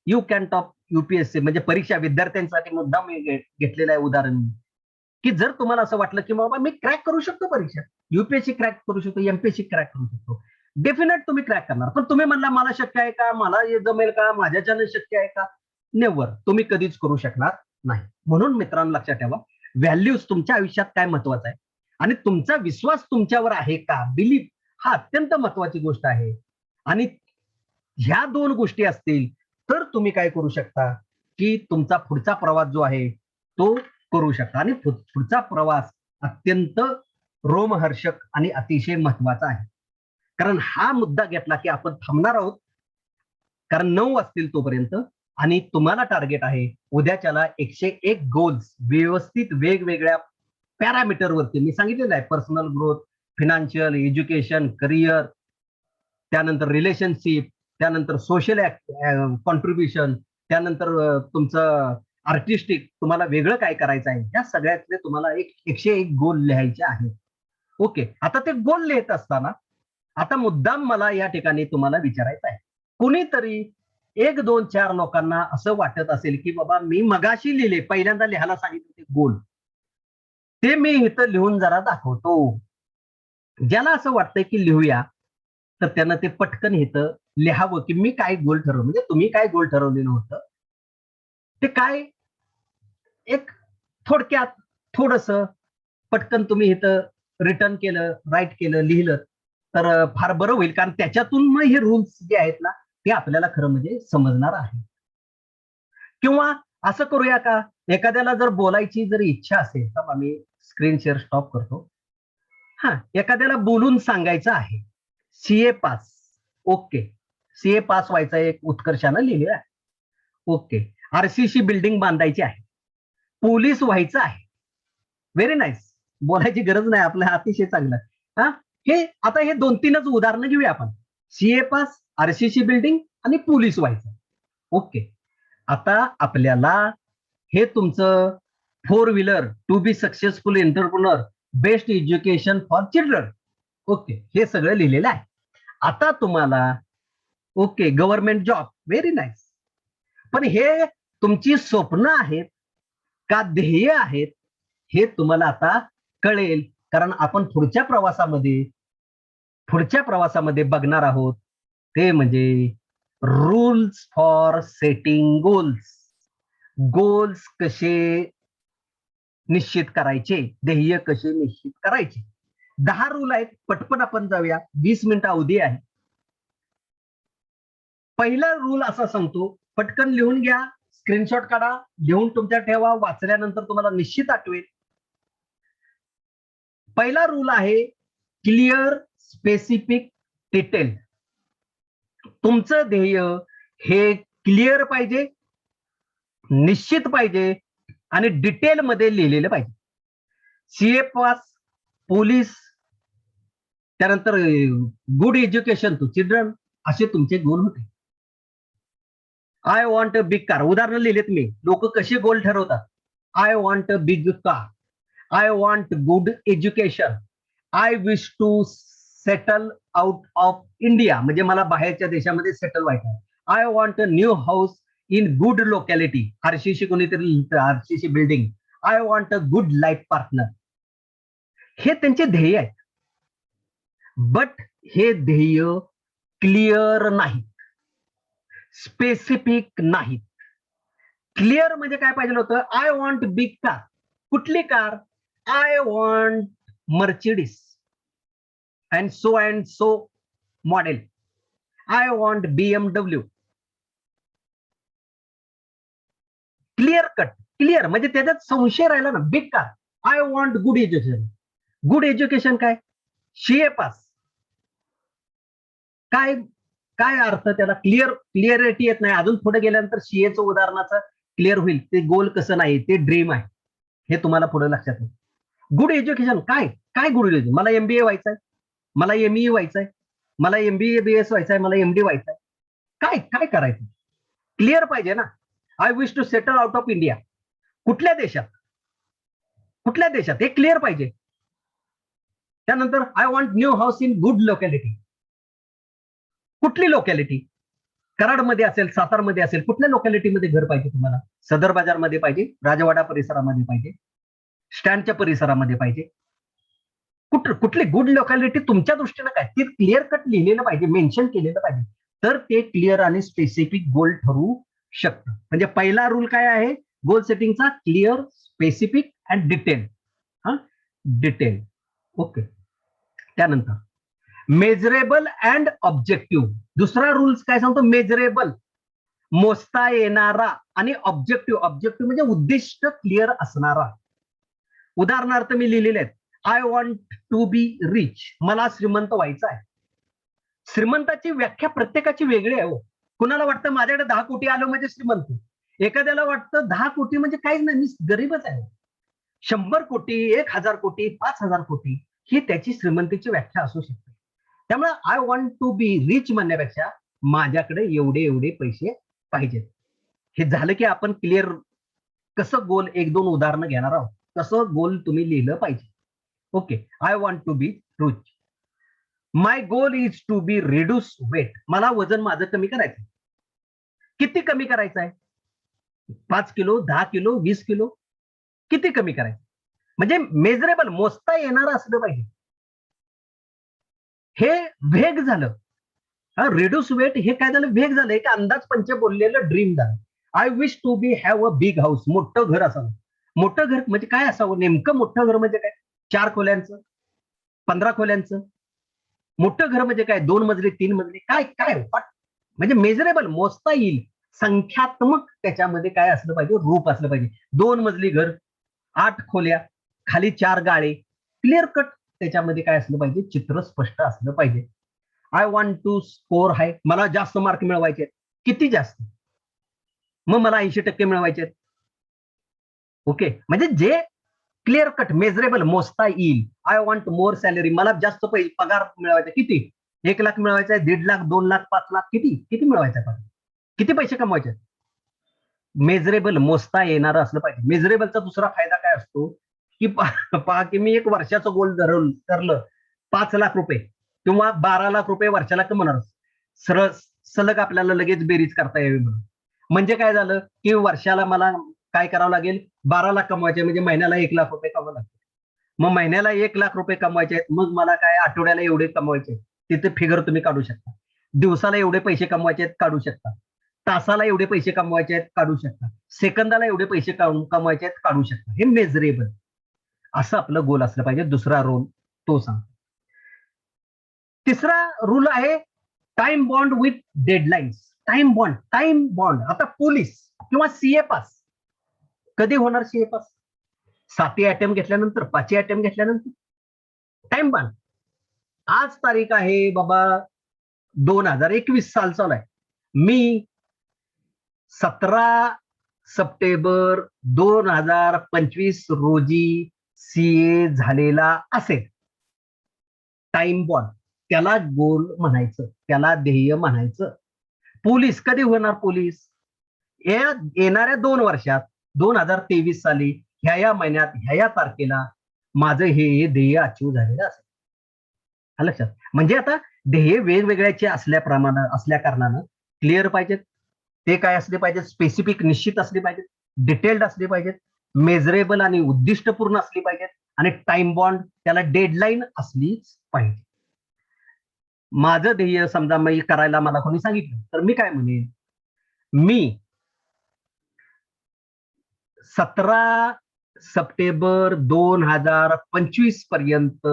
Speaker 1: यू कॅन टॉप UPSC म्हणजे परीक्षा विद्यार्थ्यांसाठी मुद्दाम मी घेतलेलं आहे उदाहरण, की जर तुम्हाला असं वाटलं की बाबा मी क्रॅक करू शकतो परीक्षा, UPSC क्रॅक करू शकतो, MPSC क्रॅक करू शकतो, डेफिनेट तुम्ही क्रॅक करणार. पण तुम्ही म्हणला मला शक्य आहे का, मला हे जमेल का, माझ्याच्यानं शक्य आहे का, नेव्हर, तुम्ही कधीच करू शकणार नाही. म्हणून मित्रांनो लक्षात ठेवा, व्हॅल्यूज तुमच्या आयुष्यात काय महत्वाचं आहे आणि तुमचा विश्वास तुमच्यावर आहे का, बिलीफ हा अत्यंत महत्वाची गोष्ट आहे. आणि ह्या दोन गोष्टी असतील तर तुम्ही काय करू शकता, की तुमचा पुढचा प्रवास जो आहे तो करू शकता. आणि पुढचा प्रवास अत्यंत रोमहर्षक आणि अतिशय महत्वाचा आहे. कारण हा मुद्दा घेतला की आपण थांबणार आहोत, कारण 9 वाजतील तोपर्यंत. आणि तुम्हाला टार्गेट आहे उद्याच्याला 101 गोल्स व्यवस्थित वेगवेगळ्या पॅरामीटरवरती मी सांगितलेलं आहे. Personal growth, financial, education, career, त्यानंतर रिलेशनशिप, त्यानंतर सोशल कॉन्ट्रीब्युशन, त्यानंतर तुमचं आर्टिस्टिक, तुम्हाला वेगळं काय करायचं आहे, या सगळ्यातले तुम्हाला 101 गोल लिहायचे आहेत. ओके, आता ते गोल लिहित असताना आता मुद्दाम मला या ठिकाणी तुम्हाला विचारायचं आहे, कुणीतरी 1, 2, 4 लोकांना असं वाटत असेल की बाबा मी मगाशी लिहिले, पहिल्यांदा लिहायला सांगितले ते गोल, ते मी इथं लिहून जरा दाखवतो. ज्याला असं वाटतंय की लिहूया, तर त्यानं ते पटकन इथं लिहावं की मी काय गोल ठरवलं, म्हणजे तुम्ही काय गोल ठरवलेलं होतं ते काय, एक थोडक्यात थोडस पटकन तुम्ही इथं रिटर्न केलं, राईट केलं, लिहिलं तर फार बरं होईल. कारण त्याच्यातून मग हे रूल्स जे आहेत ना ते आपल्याला खरं म्हणजे समजणार आहे. किंवा असं करूया का, एखाद्याला जर बोलायची जर इच्छा असेल तर आम्ही स्क्रीन शेअर स्टॉप करतो. हा, एखाद्याला बोलून सांगायचं आहे CA pass. Okay, CA pass व्हायचा एक उत्कर्षानं लिहिलेलं आहे. ओके, RCC बिल्डिंग बांधायची आहे, पोलीस व्हायचं आहे. व्हेरी नाईस, बोलायची गरज नाही आपल्याला, अतिशय चांगलं. हा, हे आता हे 2-3च उदाहरणं घेऊया आपण. CA पास, RCC बिल्डिंग आणि पोलीस व्हायचं. ओके, आता आपल्याला हे तुमचं 4 wheeler, to be successful entrepreneur, best education for children, okay, हे सगळं लिहिलेलं आहे. आता तुम्हाला okay government job, very nice. पण हे तुमची स्वप्न आहेत का ध्येय आहेत हे तुम्हाला आता कळेल. कारण आपण पुढच्या प्रवासामध्ये बघणार आहोत ते म्हणजे rules for setting goals. Goals कसे निश्चित करायचे, ध्येय कसे निश्चित करायचे. 10 रूल आहेत, पटपट आपण जाऊया, 20 मिनिटं अवधी आहे. पहिला रूल असा सांगतो, पटकन लिहून घ्या, स्क्रीनशॉट काढा, लिहून तुमच्या ठेवा, वाचल्यानंतर तुम्हाला निश्चित आठवेल. पहिला रूल आहे क्लिअर, स्पेसिफिक, डिटेल. तुमचं ध्येय हे क्लिअर पाहिजे, निश्चित पाहिजे आणि डिटेल मध्ये लिहिलेलं पाहिजे. CA पास, पोलीस, त्यानंतर गुड एज्युकेशन टू चिल्ड्रन, असे तुमचे गोल होते. I want a big car, उदाहरण लिहिलेत मी. लोक कसे गोल ठरवतात, I want a big car, I want good education, I wish to settle out of India, म्हणजे मला बाहेरच्या देशामध्ये सेटल व्हायचं आहे. I want a new house in good locality, RCC कोणीतरी RCC building, I want a good life partner. हे त्यांचे ध्येय आहेत, बट हे ध्येय क्लिअर नाही, स्पेसिफिक नाही. क्लिअर म्हणजे काय पाहिजे होतं, आय वॉन्ट बिग कार. कुठली car, I want Mercedes and so model, I want BMW. Clear cut, clear म्हणजे त्याच्यात संशय राहिला ना. Big car, I want good education. Good education काय, CA पास. काय काय अर्थ त्याला, क्लिअरिटी येत नाही. अजून पुढे गेल्यानंतर CAचं उदाहरणाचं क्लिअर होईल ते गोल कसं नाही, ते ड्रीम आहे, हे तुम्हाला पुढे लक्षात येईल. गुड एज्युकेशन काय, काय गुड एज्युकेशन, मला MBA व्हायचंय, मला MEE व्हायचंय, मला MBA-BS व्हायचंय, मला MD व्हायचंय. काय काय करायचं, क्लिअर पाहिजे ना. I wish to settle out of India, कुठल्या देशात, कुठल्या देशात, हे क्लिअर पाहिजे. त्यानंतर I want new house in good locality, कुठली लोकॅलिटी, कराडमध्ये असेल, सातारमध्ये असेल, कुठल्या लोकॅलिटीमध्ये घर पाहिजे तुम्हाला? सदर बाजारमध्ये पाहिजे, राजवाडा परिसरामध्ये पाहिजे, स्टँडच्या परिसरामध्ये पाहिजे, कुठली गुड लोकॅलिटी तुमच्या दृष्टीनं काय ते क्लिअर कट लिहिलेलं पाहिजे, मेन्शन केलेलं पाहिजे, तर ते क्लिअर आणि स्पेसिफिक गोल ठरू शकतं. म्हणजे पहिला रूल काय आहे गोल सेटिंगचा? Clear, specific and detail. हा, डिटेल. ओके. त्यानंतर मेजरेबल अँड ऑब्जेक्टिव्ह. दुसरा रूल्स काय सांगतो? मेजरेबल, मोजता येणारा, आणि ऑब्जेक्टिव्ह, ऑब्जेक्टिव्ह म्हणजे उद्दिष्ट क्लिअर असणारा. उदाहरणार्थ मी लिहिलेले आहेत, I want to be rich, मला श्रीमंत व्हायचं आहे. श्रीमंताची व्याख्या प्रत्येकाची वेगळी आहे. हो, कुणाला वाटतं माझ्याकडे 10 कोटी आलं म्हणजे श्रीमंत, एखाद्याला वाटतं 10 कोटी म्हणजे काहीच नाही, मी गरीबच आहे. 100 कोटी, 1000 कोटी, 5000 कोटी ही त्याची श्रीमंतीची व्याख्या असू शकते. त्यामुळे I want to be rich म्हणण्यापेक्षा माझ्याकडे एवढे एवढे पैसे पाहिजेत. हे झालं की आपण क्लिअर कसं गोल, एक दोन उदाहरणं घेणार आहोत, कसं गोल तुम्ही लिहिलं पाहिजे. Okay. I want to be rich. My goal is to be reduce weight, मला वजन माझं कमी करायचं. किती कमी करायचं आहे? 5 किलो, 10 किलो, 20 किलो, किती कमी करायचं? म्हणजे मेजरेबल, मोजता येणार असलं पाहिजे. हे वेग झालं. रिड्यूस वेट हे काय झालं? वेग झालं. एक अंदाज पंच बोललेलं ड्रीम झालं. I wish to be have a big house, मोठं घर असावं. मोठं घर म्हणजे काय असावं? नेमकं मोठं घर म्हणजे काय? 4 खोल्यांचं, 15 खोल्यांचं? मोठं घर म्हणजे काय? 2 मजली, 3 मजली, काय काय? म्हणजे मेजरेबल, मोजता येईल, संख्यात्मक त्याच्यामध्ये काय असलं पाहिजे? रूप असलं पाहिजे. 2 मजली घर, 8 खोल्या, खाली 4 गाळे, क्लिअर कट त्याच्यामध्ये काय असलं पाहिजे? चित्र स्पष्ट असलं पाहिजे. आय वॉन्ट टू स्कोर हाय, मला जास्त मार्क मिळवायचे. किती जास्त? मग मला 80% मिळवायचे. ओके. म्हणजे जे क्लिअर कट, मेजरेबल, मोजता येईल. आय वॉन्ट मोर सॅलरी, मला जास्त पैसे पगार मिळवायचा. किती? 1 लाख मिळवायचा आहे, 1.5 लाख, 2 लाख, 5 लाख, किती किती मिळवायचा पगार? किती पैसे कमवायचे? मेजरेबल, मोजता येणार असलं पाहिजे. मेजरेबलचा दुसरा फायदा काय असतो की पहा की मी एक वर्षाचं गोल धरलं 5 लाख रुपये किंवा 12 लाख रुपये वर्षाला कमवणार, सरळ सलग आपल्याला लगेच बेरीज करता यावी म्हणून. म्हणजे काय झालं की वर्षाला मला काय करावं लागेल? 12 लाख कमवायचे म्हणजे महिन्याला 1 लाख रुपये कमवावं लागतील. मग महिन्याला 1 लाख रुपये कमवायचे आहेत, मग मला काय आठवड्याला एवढे कमवायचे, तिथे फिगर तुम्ही काढू शकता. दिवसाला एवढे पैसे कमवायचे आहेत, काढू शकता. तासाला एवढे पैसे कमवायचे आहेत, काढू शकता. सेकंदाला एवढे पैसे कमवायचे आहेत, काढू शकता. हे मेजरेबल असं आपलं गोल असलं पाहिजे. दुसरा रोल तो सांग. तिसरा रूल आहे time bound with deadlines. Time bound, time bound. आता पोलीस किंवा सीए पास कधी होणार? सीए पास 7 अटेम्प्ट घेतल्यानंतर, 5 अटेम्प्ट घेतल्यानंतर. Time bound. आज तारीख आहे बाबा 2021 साल चालू आहे. मी 17 सप्टेंबर 2025 रोजी सीए झालेला असेल. टाइम बॉन्ड, त्याला गोल म्हणायचं, त्याला ध्येय म्हणायचं. पोलीस कधी होणार? पोलीस येणाऱ्या 2 वर्षात 2023 साली ह्या महिन्यात ह्या तारखेला माझं हे ध्येय अचीव झालेलं असेल. लक्षात. म्हणजे आता ध्येय वेगवेगळ्याचे असल्या कारणानं क्लिअर पाहिजेत. ते काय असले पाहिजेत? स्पेसिफिक, निश्चित असले पाहिजेत, डिटेल्ड असले पाहिजेत, मेजरेबल आणि उद्दिष्टपूर्ण असली पाहिजेत, आणि टाइम बॉन्ड, त्याला डेडलाईन असलीच पाहिजे. माझं ध्येय समजा मी करायला मला कोणी सांगितलं तर मी काय म्हणेन? मी 17 सप्टेंबर 2025 पर्यंत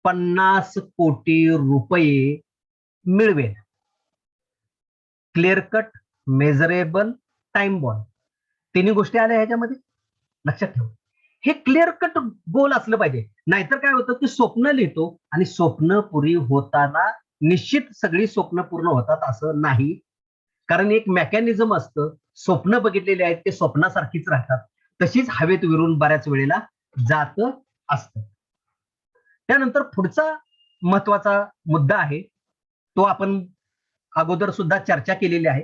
Speaker 1: 50 कोटी रुपये मिळवेल. Clear cut, measurable, time bound, तिन्ही गोष्टी आल्या ह्याच्यामध्ये. लक्षात ठेवा, हे क्लिअर कट गोल असलं पाहिजे. नाहीतर काय होतं की स्वप्न लिहितो आणि स्वप्न पुरी होताना निश्चित सगळी स्वप्न पूर्ण होतात असं नाही. कारण एक मेकॅनिझम असतं, स्वप्न बघितलेले आहेत ते स्वप्नासारखीच राहतात, तशीच हवेत विरून बऱ्याच वेळेला जात असतं. त्यानंतर पुढचा महत्वाचा मुद्दा आहे, तो आपण अगोदर सुद्धा चर्चा केलेली आहे.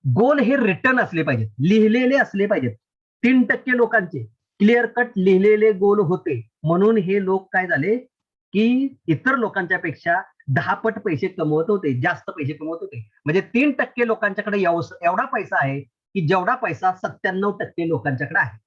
Speaker 1: गोल हे रिटर्न असले पाहिजेत, लिहिलेले असले पाहिजेत. 3% लोकांचे क्लिअर कट लिहिलेले गोल होते, म्हणून हे लोक काय झाले की इतर लोकांच्या पेक्षा 10 पट पैसे कमवत होते, जास्त पैसे कमवत होते. म्हणजे 3% लोकांच्याकडे एवढा पैसा आहे की जेवढा पैसा 97% लोकांच्याकडे आहे.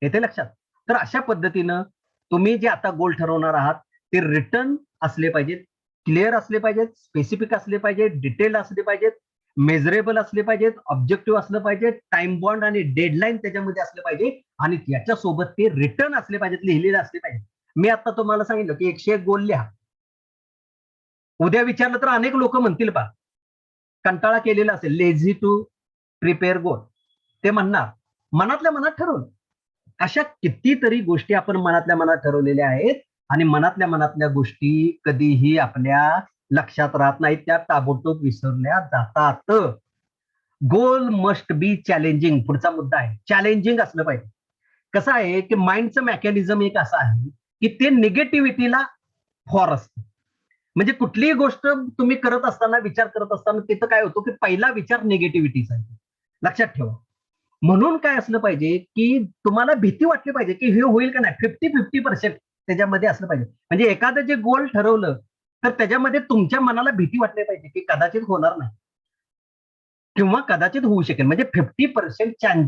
Speaker 1: येते लक्षात? तर अशा पद्धतीनं तुम्ही जे आता गोल ठरवणार आहात ते रिटर्न असले पाहिजेत, क्लिअर असले पाहिजेत, स्पेसिफिक असले पाहिजेत, डिटेल असले पाहिजेत, मेजरेबल असले पाहिजेत, ऑब्जेक्टिव्ह असलं पाहिजे, टाइम बॉन्ड आणि डेडलाईन त्याच्यामध्ये असले पाहिजे आणि त्याच्यासोबत ते रिटर्न असले पाहिजेत, लिहिलेले असले पाहिजे. मी आता तुम्हाला सांगितलं की 101 गोल लिहा. उद्या विचारलं तर अनेक लोक म्हणतील पा कंटाळा केलेला असेल, लेझी टू प्रिपेअर गोल. ते म्हणणार मनातल्या मनात ठरवलं. अशा कितीतरी गोष्टी आपण मनातल्या मनात ठरवलेल्या आहेत आणि मनातल्या गोष्टी कधीही आपल्या लक्षात राहत नाहीत, त्या ताबडतोब विसरल्या जातात. गोल मस्ट बी चॅलेंजिंग. पुढचा मुद्दा आहे, चॅलेंजिंग असलं पाहिजे. कसं आहे की माइंडचं मेकॅनिझम एक असं आहे की ते निगेटिव्हिटीला फॉर असतं. म्हणजे कुठलीही गोष्ट तुम्ही करत असताना, विचार करत असताना तिथं काय होतं की पहिला विचार निगेटिव्हिटीचा आहे. लक्षात ठेवा. म्हणून काय असलं पाहिजे की तुम्हाला भीती वाटली पाहिजे की हे होईल का नाही, 50-50% त्याच्यामध्ये असलं पाहिजे. म्हणजे एखादं जे गोल ठरवलं तर त्याच्यामध्ये तुमच्या मनाला भीती वाटली पाहिजे की कदाचित होणार नाही किंवा कदाचित होऊ शकेल. म्हणजे 50%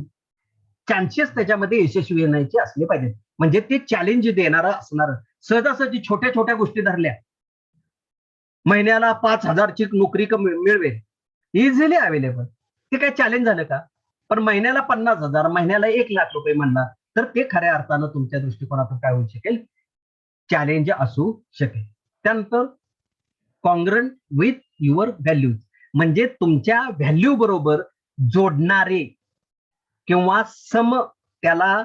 Speaker 1: चान्सेस त्याच्यामध्ये यशस्वी येण्याचे असले पाहिजेत. म्हणजे ते चॅलेंज देणारं असणार. सहजासहजी छोट्या छोट्या गोष्टी धरल्या, महिन्याला 5,000ची नोकरी मिळवेल, इझिली अवेलेबल, ते काय चॅलेंज झालं का? पण महिन्याला 50,000, महिन्याला 1,00,000 रुपये म्हणला तर ते खऱ्या अर्थानं तुमच्या दृष्टिकोनातून काय होऊ शकेल, चॅलेंज असू शकेल. त्यानंतर कॉन्ग्रंट विथ युअर व्हॅल्यूज, म्हणजे तुमच्या व्हॅल्यू बरोबर जोडणारे किंवा त्याला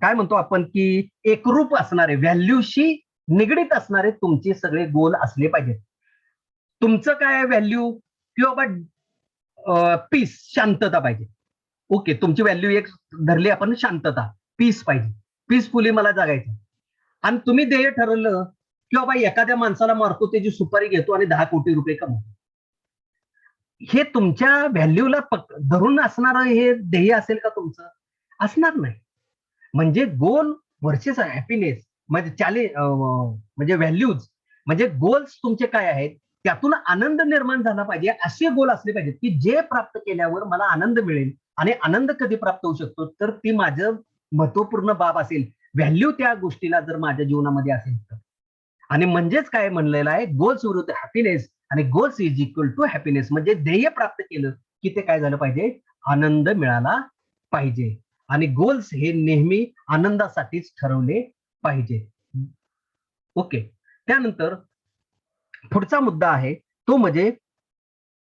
Speaker 1: काय म्हणतो आपण की एकरूप असणारे, व्हॅल्यूशी निगडीत असणारे तुमचे सगळे गोल असले पाहिजेत. तुमचं काय व्हॅल्यू की बाबा पीस, शांतता पाहिजे. ओके, तुमची व्हॅल्यू एक धरली आपण, शांतता, पीस पाहिजे, पीसफुली मला जगायचं. आणि तुम्ही ध्येय ठरवलं की बाबा एखाद्या माणसाला मारतो, त्याची सुपारी घेतो आणि 10 कोटी रुपये कमवतो. हे तुमच्या व्हॅल्यूला धरून असणारं हे ध्येय असेल का तुमचं? असणार नाही. म्हणजे गोल व्हर्सेस हॅपीनेस, म्हणजे म्हणजे व्हॅल्यूज, म्हणजे गोल्स तुमचे काय आहेत, त्यातून आनंद निर्माण झाला पाहिजे. असे गोल असले पाहिजेत की जे प्राप्त केल्यावर मला आनंद मिळेल. आणि आनंद कधी प्राप्त होऊ शकतो, तर ती माझं महत्वपूर्ण बाब असेल, व्हॅल्यू त्या गोष्टीला जर माझ्या जीवनामध्ये असेल तर. आणि म्हणजेच काय म्हणलेलं आहे, गोल्स विरुद्ध हॅपीनेस आणि goals is equal to happiness. म्हणजे ध्येय प्राप्त केलं की ते काय झालं पाहिजे, आनंद मिळाला पाहिजे. आणि गोल्स हे नेहमी आनंदासाठीच ठरवले पाहिजे. ओके. त्यानंतर पुढचा मुद्दा आहे तो म्हणजे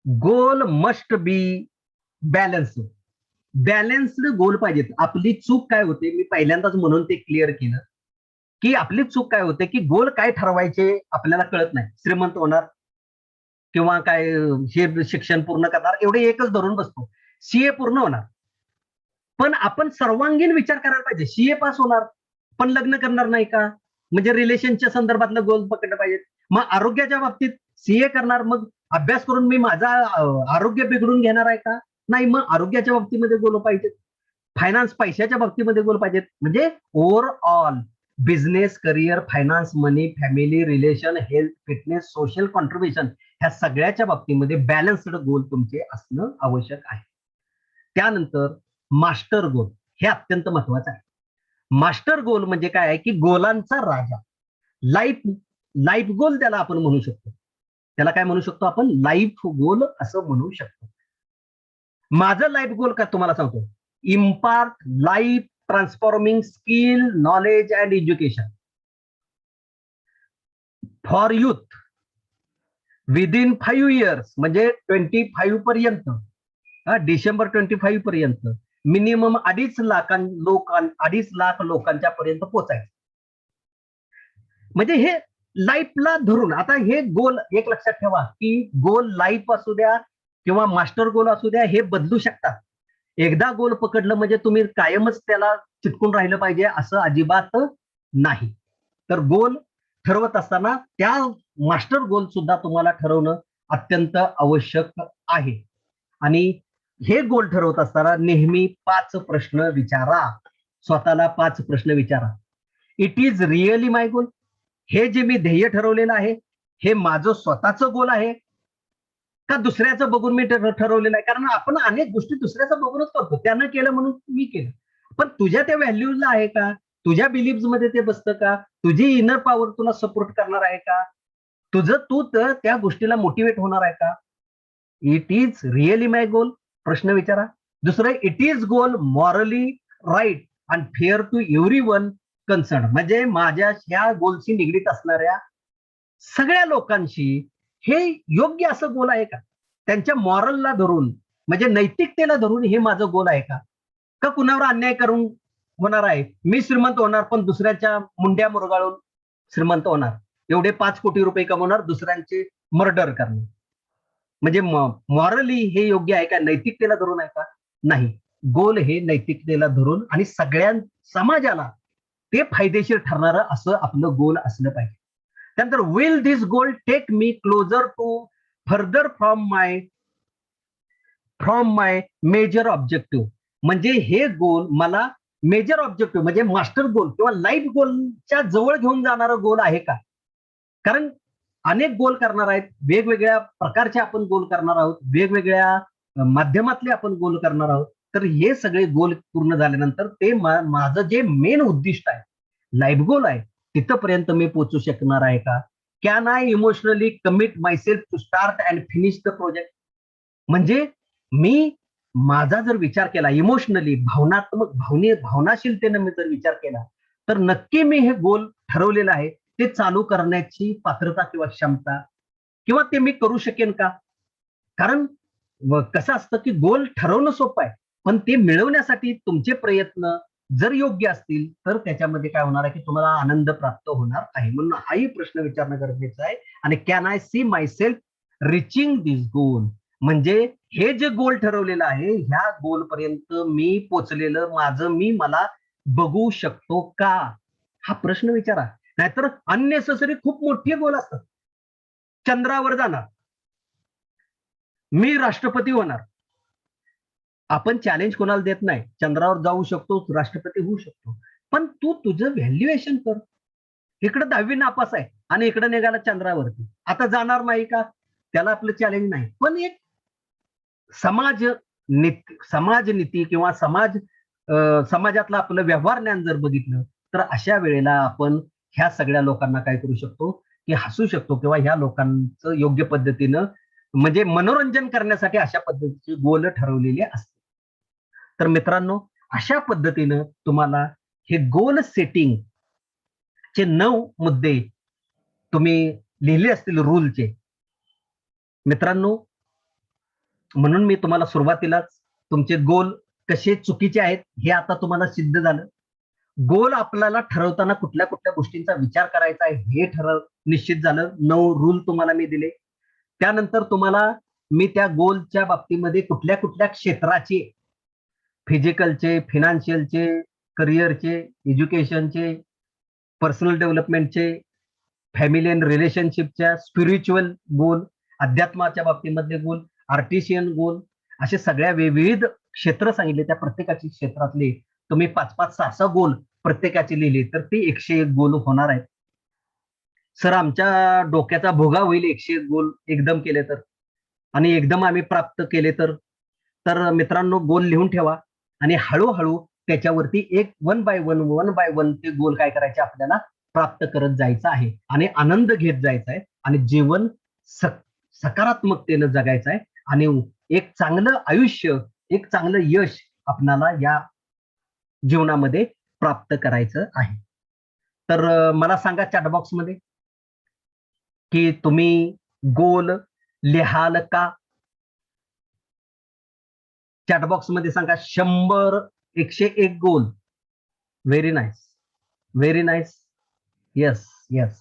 Speaker 1: गोल मस्ट बी बॅलन्स्ड. बॅलन्स्ड गोल पाहिजेत. आपली चूक काय होते, मी पहिल्यांदाच म्हणून ते क्लिअर केलं की आपली चूक काय होते की गोल काय ठरवायचे आपल्याला कळत नाही. श्रीमंत होणार किंवा काय, हे शिक्षण पूर्ण करणार, एवढे एकच धरून बसतो. सीए पूर्ण होणार, पण आपण सर्वांगीण विचार करायला पाहिजे. सीए पास होणार पण लग्न करणार नाही का? म्हणजे रिलेशनच्या संदर्भातलं गोल पकडलं पाहिजे. मग आरोग्याच्या बाबतीत सीए करणार, मग अभ्यास करून मी माझा आरोग्य बिघडून घेणार आहे का? नाही. मग आरोग्याच्या बाबतीमध्ये गोल पाहिजेत. फायनान्स, पैशाच्या बाबतीमध्ये गोल पाहिजेत. म्हणजे overall business, career, finance, money, family, relation, health, fitness, social contribution, ह्या सगळ्याच्या बाबतीमध्ये बॅलन्स्ड गोल तुमचे असणं आवश्यक आहे. त्यानंतर मास्टर गोल, हे अत्यंत महत्वाचं आहे. मास्टर गोल म्हणजे काय आहे की गोलांचा राजा. लाईफ लाईफ गोल त्याला आपण म्हणू शकतो. त्याला काय म्हणू शकतो आपण, लाईफ गोल असं म्हणू शकतो. माझं लाईफ गोल का तुम्हाला सांगतो, impart life transforming skill, knowledge and education for youth within 5 years, म्हणजे 25 पर्यंत, डिसेंबर 25 पर्यंत मिनिमम 2.5 लाख लोकांच्या पर्यंत पोहोचायचं. म्हणजे हे लाईफला धरून. आता हे गोल एक लक्षात ठेवा की गोल लाईफ असू द्या किंवा मास्टर गोल असू द्या, हे बदलू शकतात. एकदा गोल पकडलं म्हणजे तुम्ही कायमच त्याला चिटकून राहिलं पाहिजे असं अजिबात नाही. तर गोल ठरवत असताना त्या मास्टर गोल सुद्धा तुम्हाला ठरवणं अत्यंत आवश्यक आहे. आणि हे गोल ठरवत असताना नेहमी 5 प्रश्न विचारा. स्वतःला 5 प्रश्न विचारा. इट इज रिअली माय गोल? हे जे मी ध्येय ठरवलेलं आहे, हे माझं स्वतःचं गोल आहे का दुसऱ्याचं बघून मी ठरवलेलं आहे? कारण आपण अनेक गोष्टी दुसऱ्याचं बघूनच करतो. त्यानं केलं म्हणून मी केलं. पण तुझ्या त्या व्हॅल्यूजला आहे का? तुझ्या बिलीव्ह मध्ये ते बसतं का? तुझी इनर पॉवर तुला सपोर्ट करणार आहे का? तुझं तू तर त्या गोष्टीला मोटिवेट होणार आहे का? It is really my goal? प्रश्न विचारा. दुसरं, it is goal morally right and fair to everyone concern. म्हणजे माझ्या ह्या गोलशी निगडीत असणाऱ्या सगळ्या लोकांशी हे योग्य असं गोल आहे का? त्यांच्या मॉरलला धरून, म्हणजे नैतिकतेला धरून हे माझं गोल आहे का? का कुणावर अन्याय करून होणार आहे? मी श्रीमंत होणार पण दुसऱ्याच्या मुंड्या मुरगाळून श्रीमंत होणार, एवढे 5 कोटी रुपये कमवणार, दुसऱ्यांचे मर्डर करणार. म्हणजे मॉरली हे योग्य आहे का? नैतिकतेला धरून आहे का? नाही. गोल हे नैतिकतेला धरून आणि सगळ्या समाजाला ते फायदेशीर ठरणारं असं आपलं गोल असलं पाहिजे. त्यानंतर, will this goal take me closer to further from my major objective. म्हणजे हे गोल मला मेजर ऑब्जेक्टिव्ह म्हणजे मास्टर गोल किंवा लाईफ गोलच्या जवळ घेऊन जाणारा गोल आहे का? कारण अनेक गोल करणार आहेत, वेगवेगळ्या प्रकारचे आपण गोल करणार आहोत, वेगवेगळ्या माध्यमातले आपण गोल करणार आहोत. तर हे सगळे गोल पूर्ण झाल्यानंतर ते माझं जे मेन उद्दिष्ट आहे, लाईफ गोल आहे, तिथपर्यंत मी पोहोचू शकणार आहे का? Can I emotionally commit myself to start and finish the project. म्हणजे मी माझा जर विचार केला इमोशनली, भावनाशीलतेने मी जर विचार केला, तर नक्की मी हे गोल ठरवलेलं आहे ते चालू करण्याची पात्रता किंवा क्षमता किंवा ते मी करू शकेन का? कारण कसं असतं की गोल ठरवणं सोपं आहे, पण ते मिळवण्यासाठी तुमचे प्रयत्न जर योग्य असतील तर त्याच्यामध्ये काय होणार आहे की तुम्हाला आनंद प्राप्त होणार आहे. म्हणून हाही प्रश्न विचारणं गरजेचं आहे. आणि can I see my self reaching this goal. म्हणजे हे जे गोल ठरवलेलं आहे, ह्या गोल पर्यंत मी पोचलेलं माझं मी मला बघू शकतो का? हा प्रश्न विचारा. नाहीतर अननेसेसरी खूप मोठी गोल असतात. चंद्रावर जाणार, मी राष्ट्रपती होणार. आपण चॅलेंज कोणाला देत नाही. चंद्रावर जाऊ शकतो, राष्ट्रपती होऊ शकतो. पण तू तुझं व्हॅल्युएशन कर. इकडे 10वी नापास आहे आणि इकडे निघाला चंद्रावरती. आता जाणार नाही का? त्याला आपलं चॅलेंज नाही. पण एक समाजनीती किंवा समाजातलं आपलं व्यवहार ज्ञान जर बघितलं तर अशा वेळेला आपण ह्या सगळ्या लोकांना काय करू शकतो की हसू शकतो किंवा ह्या लोकांचं योग्य पद्धतीनं म्हणजे मनोरंजन करण्यासाठी अशा पद्धतीची गोल ठरवलेली असते. तर मित्रांनो, अशा पद्धतीनं तुम्हाला हे गोल सेटिंग चे 9 मुद्दे तुम्ही लिहिले असतील रूलचे. मित्रांनो, म्हणून मी तुम्हाला सुरुवातीलाच तुमचे गोल कसे चुकीचे आहेत हे आता तुम्हाला सिद्ध झालं. गोल आपल्याला ठरवताना कुठल्या कुठल्या गोष्टींचा विचार करायचा आहे हे निश्चित झालं. 9 रूल तुम्हाला मी दिले. त्यानंतर तुम्हाला मी त्या गोलच्या बाबतीमध्ये कुठल्या कुठल्या क्षेत्राचे, फिजिकलचे, फिनान्शियलचे, करिअरचे, एज्युकेशनचे, पर्सनल डेव्हलपमेंटचे, फॅमिली अँड रिलेशनशिपच्या, स्पिरिच्युअल गोल, अध्यात्माच्या बाबतीमधले गोल, आर्टिशियन गोल, असे सगळ्या विविध क्षेत्र सांगितले. त्या प्रत्येकाची क्षेत्रातले तुम्ही 5-5, 6-6 गोल प्रत्येकाचे लिहिले तर ते 101 गोल होणार आहेत. सर, आमच्या डोक्याचा भोगा होईल 101 गोल एकदम केले तर, आणि एकदम आम्ही प्राप्त केले तर. तर मित्रांनो, गोल लिहून ठेवा आणि हळूहळू त्याच्यावरती एक वन बाय वन ते गोल काय करायचे आपल्याला प्राप्त करत जायचं आहे आणि आनंद घेत जायचा आहे आणि जीवन सकारात्मकतेनं जगायचं आहे आणि एक चांगलं आयुष्य, एक चांगलं यश आपल्याला या जीवनामध्ये प्राप्त करायचं आहे. तर मला सांगा चॅट बॉक्स मध्ये की तुम्ही गोल लिहाल का? चॅट बॉक्स मध्ये सांगा. 100, 101 goal. Very nice, very nice. Yes, yes,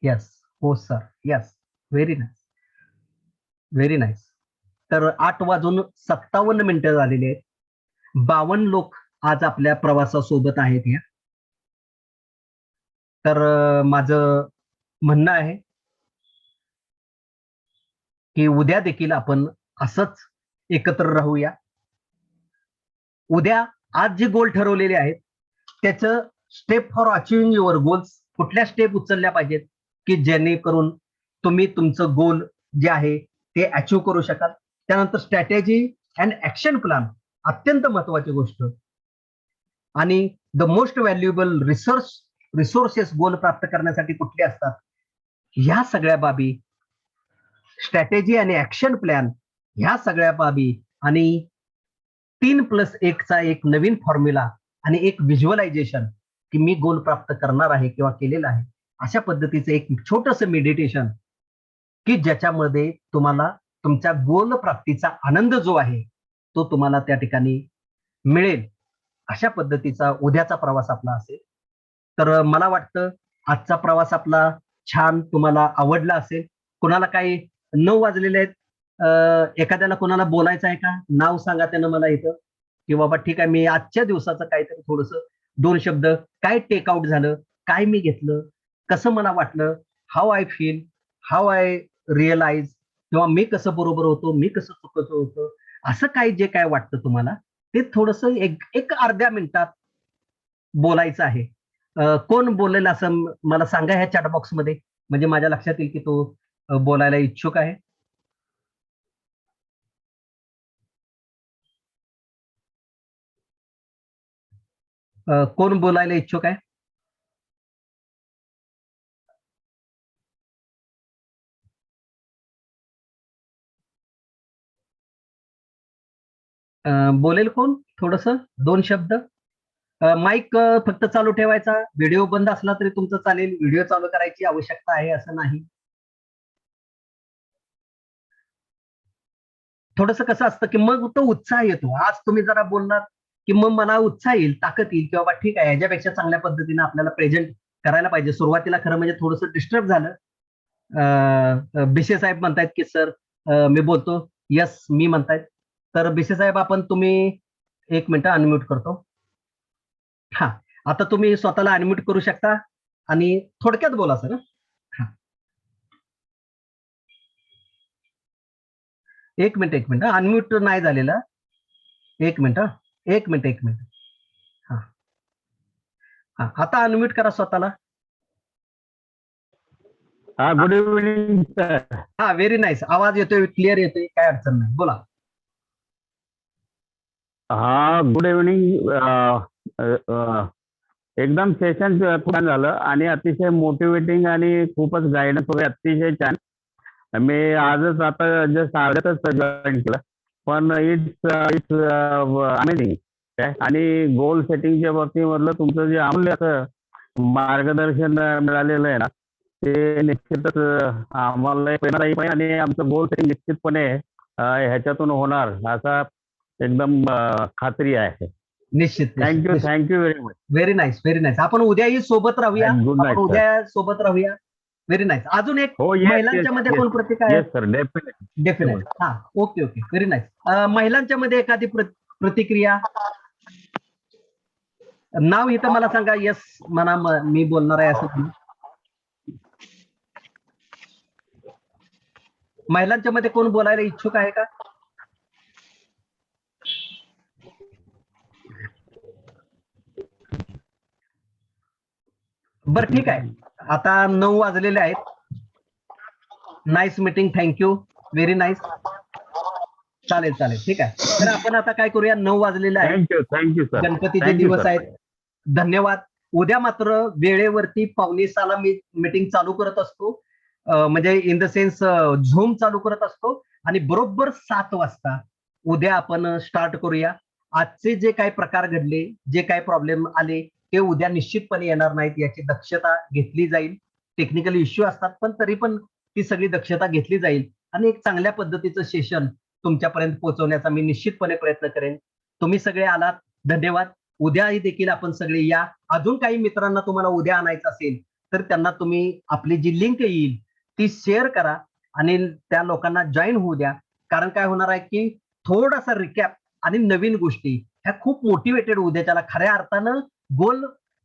Speaker 1: yes. हो sir, yes. Very nice, very nice. तर 8:57 झालेले आहेत. 52 लोक आज आपल्या प्रवासासोबत आहेत या. तर माझं म्हणणं आहे की उद्या देखील आपण असंच एकत्र राहूया. उद्या आज जे गोल ठरवलेले आहेत त्याचं step for achieving your goals, कुठल्या स्टेप उचलल्या पाहिजेत की जेणेकरून तुम्ही तुमचं गोल जे आहे ते अचीव करू शकाल. त्यानंतर स्ट्रॅटेजी अँड ऍक्शन प्लॅन, अत्यंत महत्वाची गोष्ट. आणि द मोस्ट व्हॅल्युएबल रिसोर्सेस गोल प्राप्त करण्यासाठी कुठले असतात, ह्या सगळ्या बाबी, स्ट्रॅटेजी आणि ऍक्शन प्लॅन, ह्या सगळ्या बाबी आणि 3+1 चा एक नवीन फॉर्म्युला आणि एक व्हिज्युअलायझेशन की मी गोल प्राप्त करणार आहे किंवा केलेला आहे, अशा पद्धतीचं एक छोटंसं मेडिटेशन की ज्याच्यामध्ये तुम्हाला तुमच्या गोल प्राप्तीचा आनंद जो आहे तो तुम्हाला त्या ठिकाणी मिळेल, अशा पद्धतीचा उद्याचा प्रवास आपला असेल. तर मला वाटतं आजचा प्रवास आपला छान तुम्हाला आवडला असेल. कोणाला काही 9 वाजलेले आहेत, एखाद्याला कोणाला बोलायचं आहे का? नाव सांगा त्यानं मला इथं, की बाबा ठीक आहे मी आजच्या दिवसाचं काहीतरी थोडस 2 शब्द, काय टेक आउट झालं, काय मी घेतलं, कसं मला वाटलं, how I feel, how I realize, किंवा मी कसं बरोबर होतो, मी कसं चुकत होतो, असं काय जे काय वाटतं तुम्हाला ते थोडस एक एक अर्ध्या मिनिटात बोलायचं आहे. कोण बोलेल असं मला सांगा ह्या चॅट बॉक्स मध्ये, म्हणजे माझ्या लक्षात येईल की तो बोलायला इच्छुक आहे. कोण बोलायला इच्छुक आहे? बोलेल कोण थोडस 2 शब्द? माईक फक्त चालू ठेवायचा, व्हिडिओ बंद असला तरी तुमचं चालेल, व्हिडिओ चालू करायची आवश्यकता आहे असं नाही. थोडस कसं असतं की मग तो उत्साह येतो. आज तुम्ही जरा बोलणार की मग मला उत्साह येईल, ताकद येईल, की बाबा ठीक आहे ह्याच्यापेक्षा चांगल्या पद्धतीने आपल्याला प्रेझेंट करायला पाहिजे. सुरुवातीला खरं म्हणजे थोडंसं डिस्टर्ब झालं. बिशे साहेब म्हणतायत की सर मी बोलतो. यस मी म्हणतायत. तर बिशे साहेब आपण तुम्ही 1 मिनिट अनम्यूट करतो. हा, आता तुम्ही स्वतःला अनम्यूट करू शकता आणि थोडक्यात बोला सर. हा, 1 मिनिट अनम्यूट नाही झालेलं. 1 मिनिट, 1 मिनिट, 1 मिनिट. हा, हा, आता अनम्यूट करा स्वतःला.
Speaker 2: हा, गुड इव्हनिंग सर.
Speaker 1: हा, व्हेरी नाईस. आवाज येतोय, क्लिअर येतोय, काय अडचण नाही, बोला.
Speaker 2: हा, गुड इव्हनिंग. एकदम सेशन छान झालं आणि अतिशय मोटिवेटिंग आणि खूपच गायडन्स वगैरे अतिशय छान. मी आजच आता जस्ट अर्ध्यातच जॉईन केलं, पण इट्स इट्स अमेझिंग. आणि गोल सेटिंगच्या बाबतीमधलं तुमचं जे अमूल्य असं मार्गदर्शन मिळालेलं आहे ना, ते निश्चितच आम्हाला प्रेरणादायी आहे आणि आमचं गोल सेटिंग निश्चितपणे ह्याच्यातून होणार असा एकदम खात्री आहे.
Speaker 1: निश्चित.
Speaker 2: Thank you very much.
Speaker 1: Very nice, very nice. आपण उद्याही सोबत राहूया.
Speaker 2: Good night sir.
Speaker 1: उद्या सोबत राहूया. Very nice. अजून एक
Speaker 2: हो,
Speaker 1: महिलांच्या मध्ये कोण प्रतिक्रिया आहे?
Speaker 2: Yes sir, definitely.
Speaker 1: डेफिनेट. हा, ओके ओके, व्हेरी नाईस. महिलांच्या मध्ये एखादी प्रतिक्रिया, नाव इथं मला सांगा. यस म्हणा, मी बोलणार आहे असं म्हणा. महिलांच्या मध्ये कोण बोलायला इच्छुक आहे का? बर ठीक आहे. आता 9 वाजलेले आहेत. Nice meeting, thank you, very nice. चालेल चालेल, ठीक आहे. तर आपण आता काय करूया, 9 वाजलेले आहेत,
Speaker 2: थँक्यू सर.
Speaker 1: गणपतीचे दिवस आहेत. धन्यवाद. उद्या मात्र वेळेवरती 5:45 मी मीटिंग चालू करत असतो, म्हणजे इन द सेन्स झूम चालू करत असतो, आणि बरोबर 7 वाजता उद्या आपण स्टार्ट करूया. आजचे जे काही प्रकार घडले, जे काही प्रॉब्लेम आले, ते उद्या निश्चितपणे येणार नाहीत याची दक्षता घेतली जाईल. टेक्निकल इश्यू असतात, पण तरी पण ती सगळी दक्षता घेतली जाईल आणि एक चांगल्या पद्धतीचं सेशन तुमच्यापर्यंत पोहोचवण्याचा मी निश्चितपणे प्रयत्न करेन. तुम्ही सगळे आलात, धन्यवाद. उद्याही देखील आपण सगळे या. अजून काही मित्रांना तुम्हाला उद्या आणायचं असेल तर त्यांना तुम्ही आपली जी लिंक येईल ती शेअर करा आणि त्या लोकांना जॉईन होऊ द्या. कारण काय होणार आहे की थोडासा रिकॅप आणि नवीन गोष्टी ह्या खूप मोटिवेटेड उद्याच्याला खऱ्या अर्थानं गोल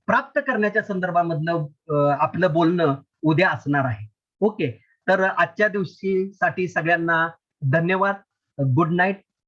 Speaker 1: प्राप्त करण्याच्या संदर्भामधलं आपलं बोलणं उद्या असणार आहे. ओके, तर आजच्या दिवशीसाठी सगळ्यांना धन्यवाद. Good night.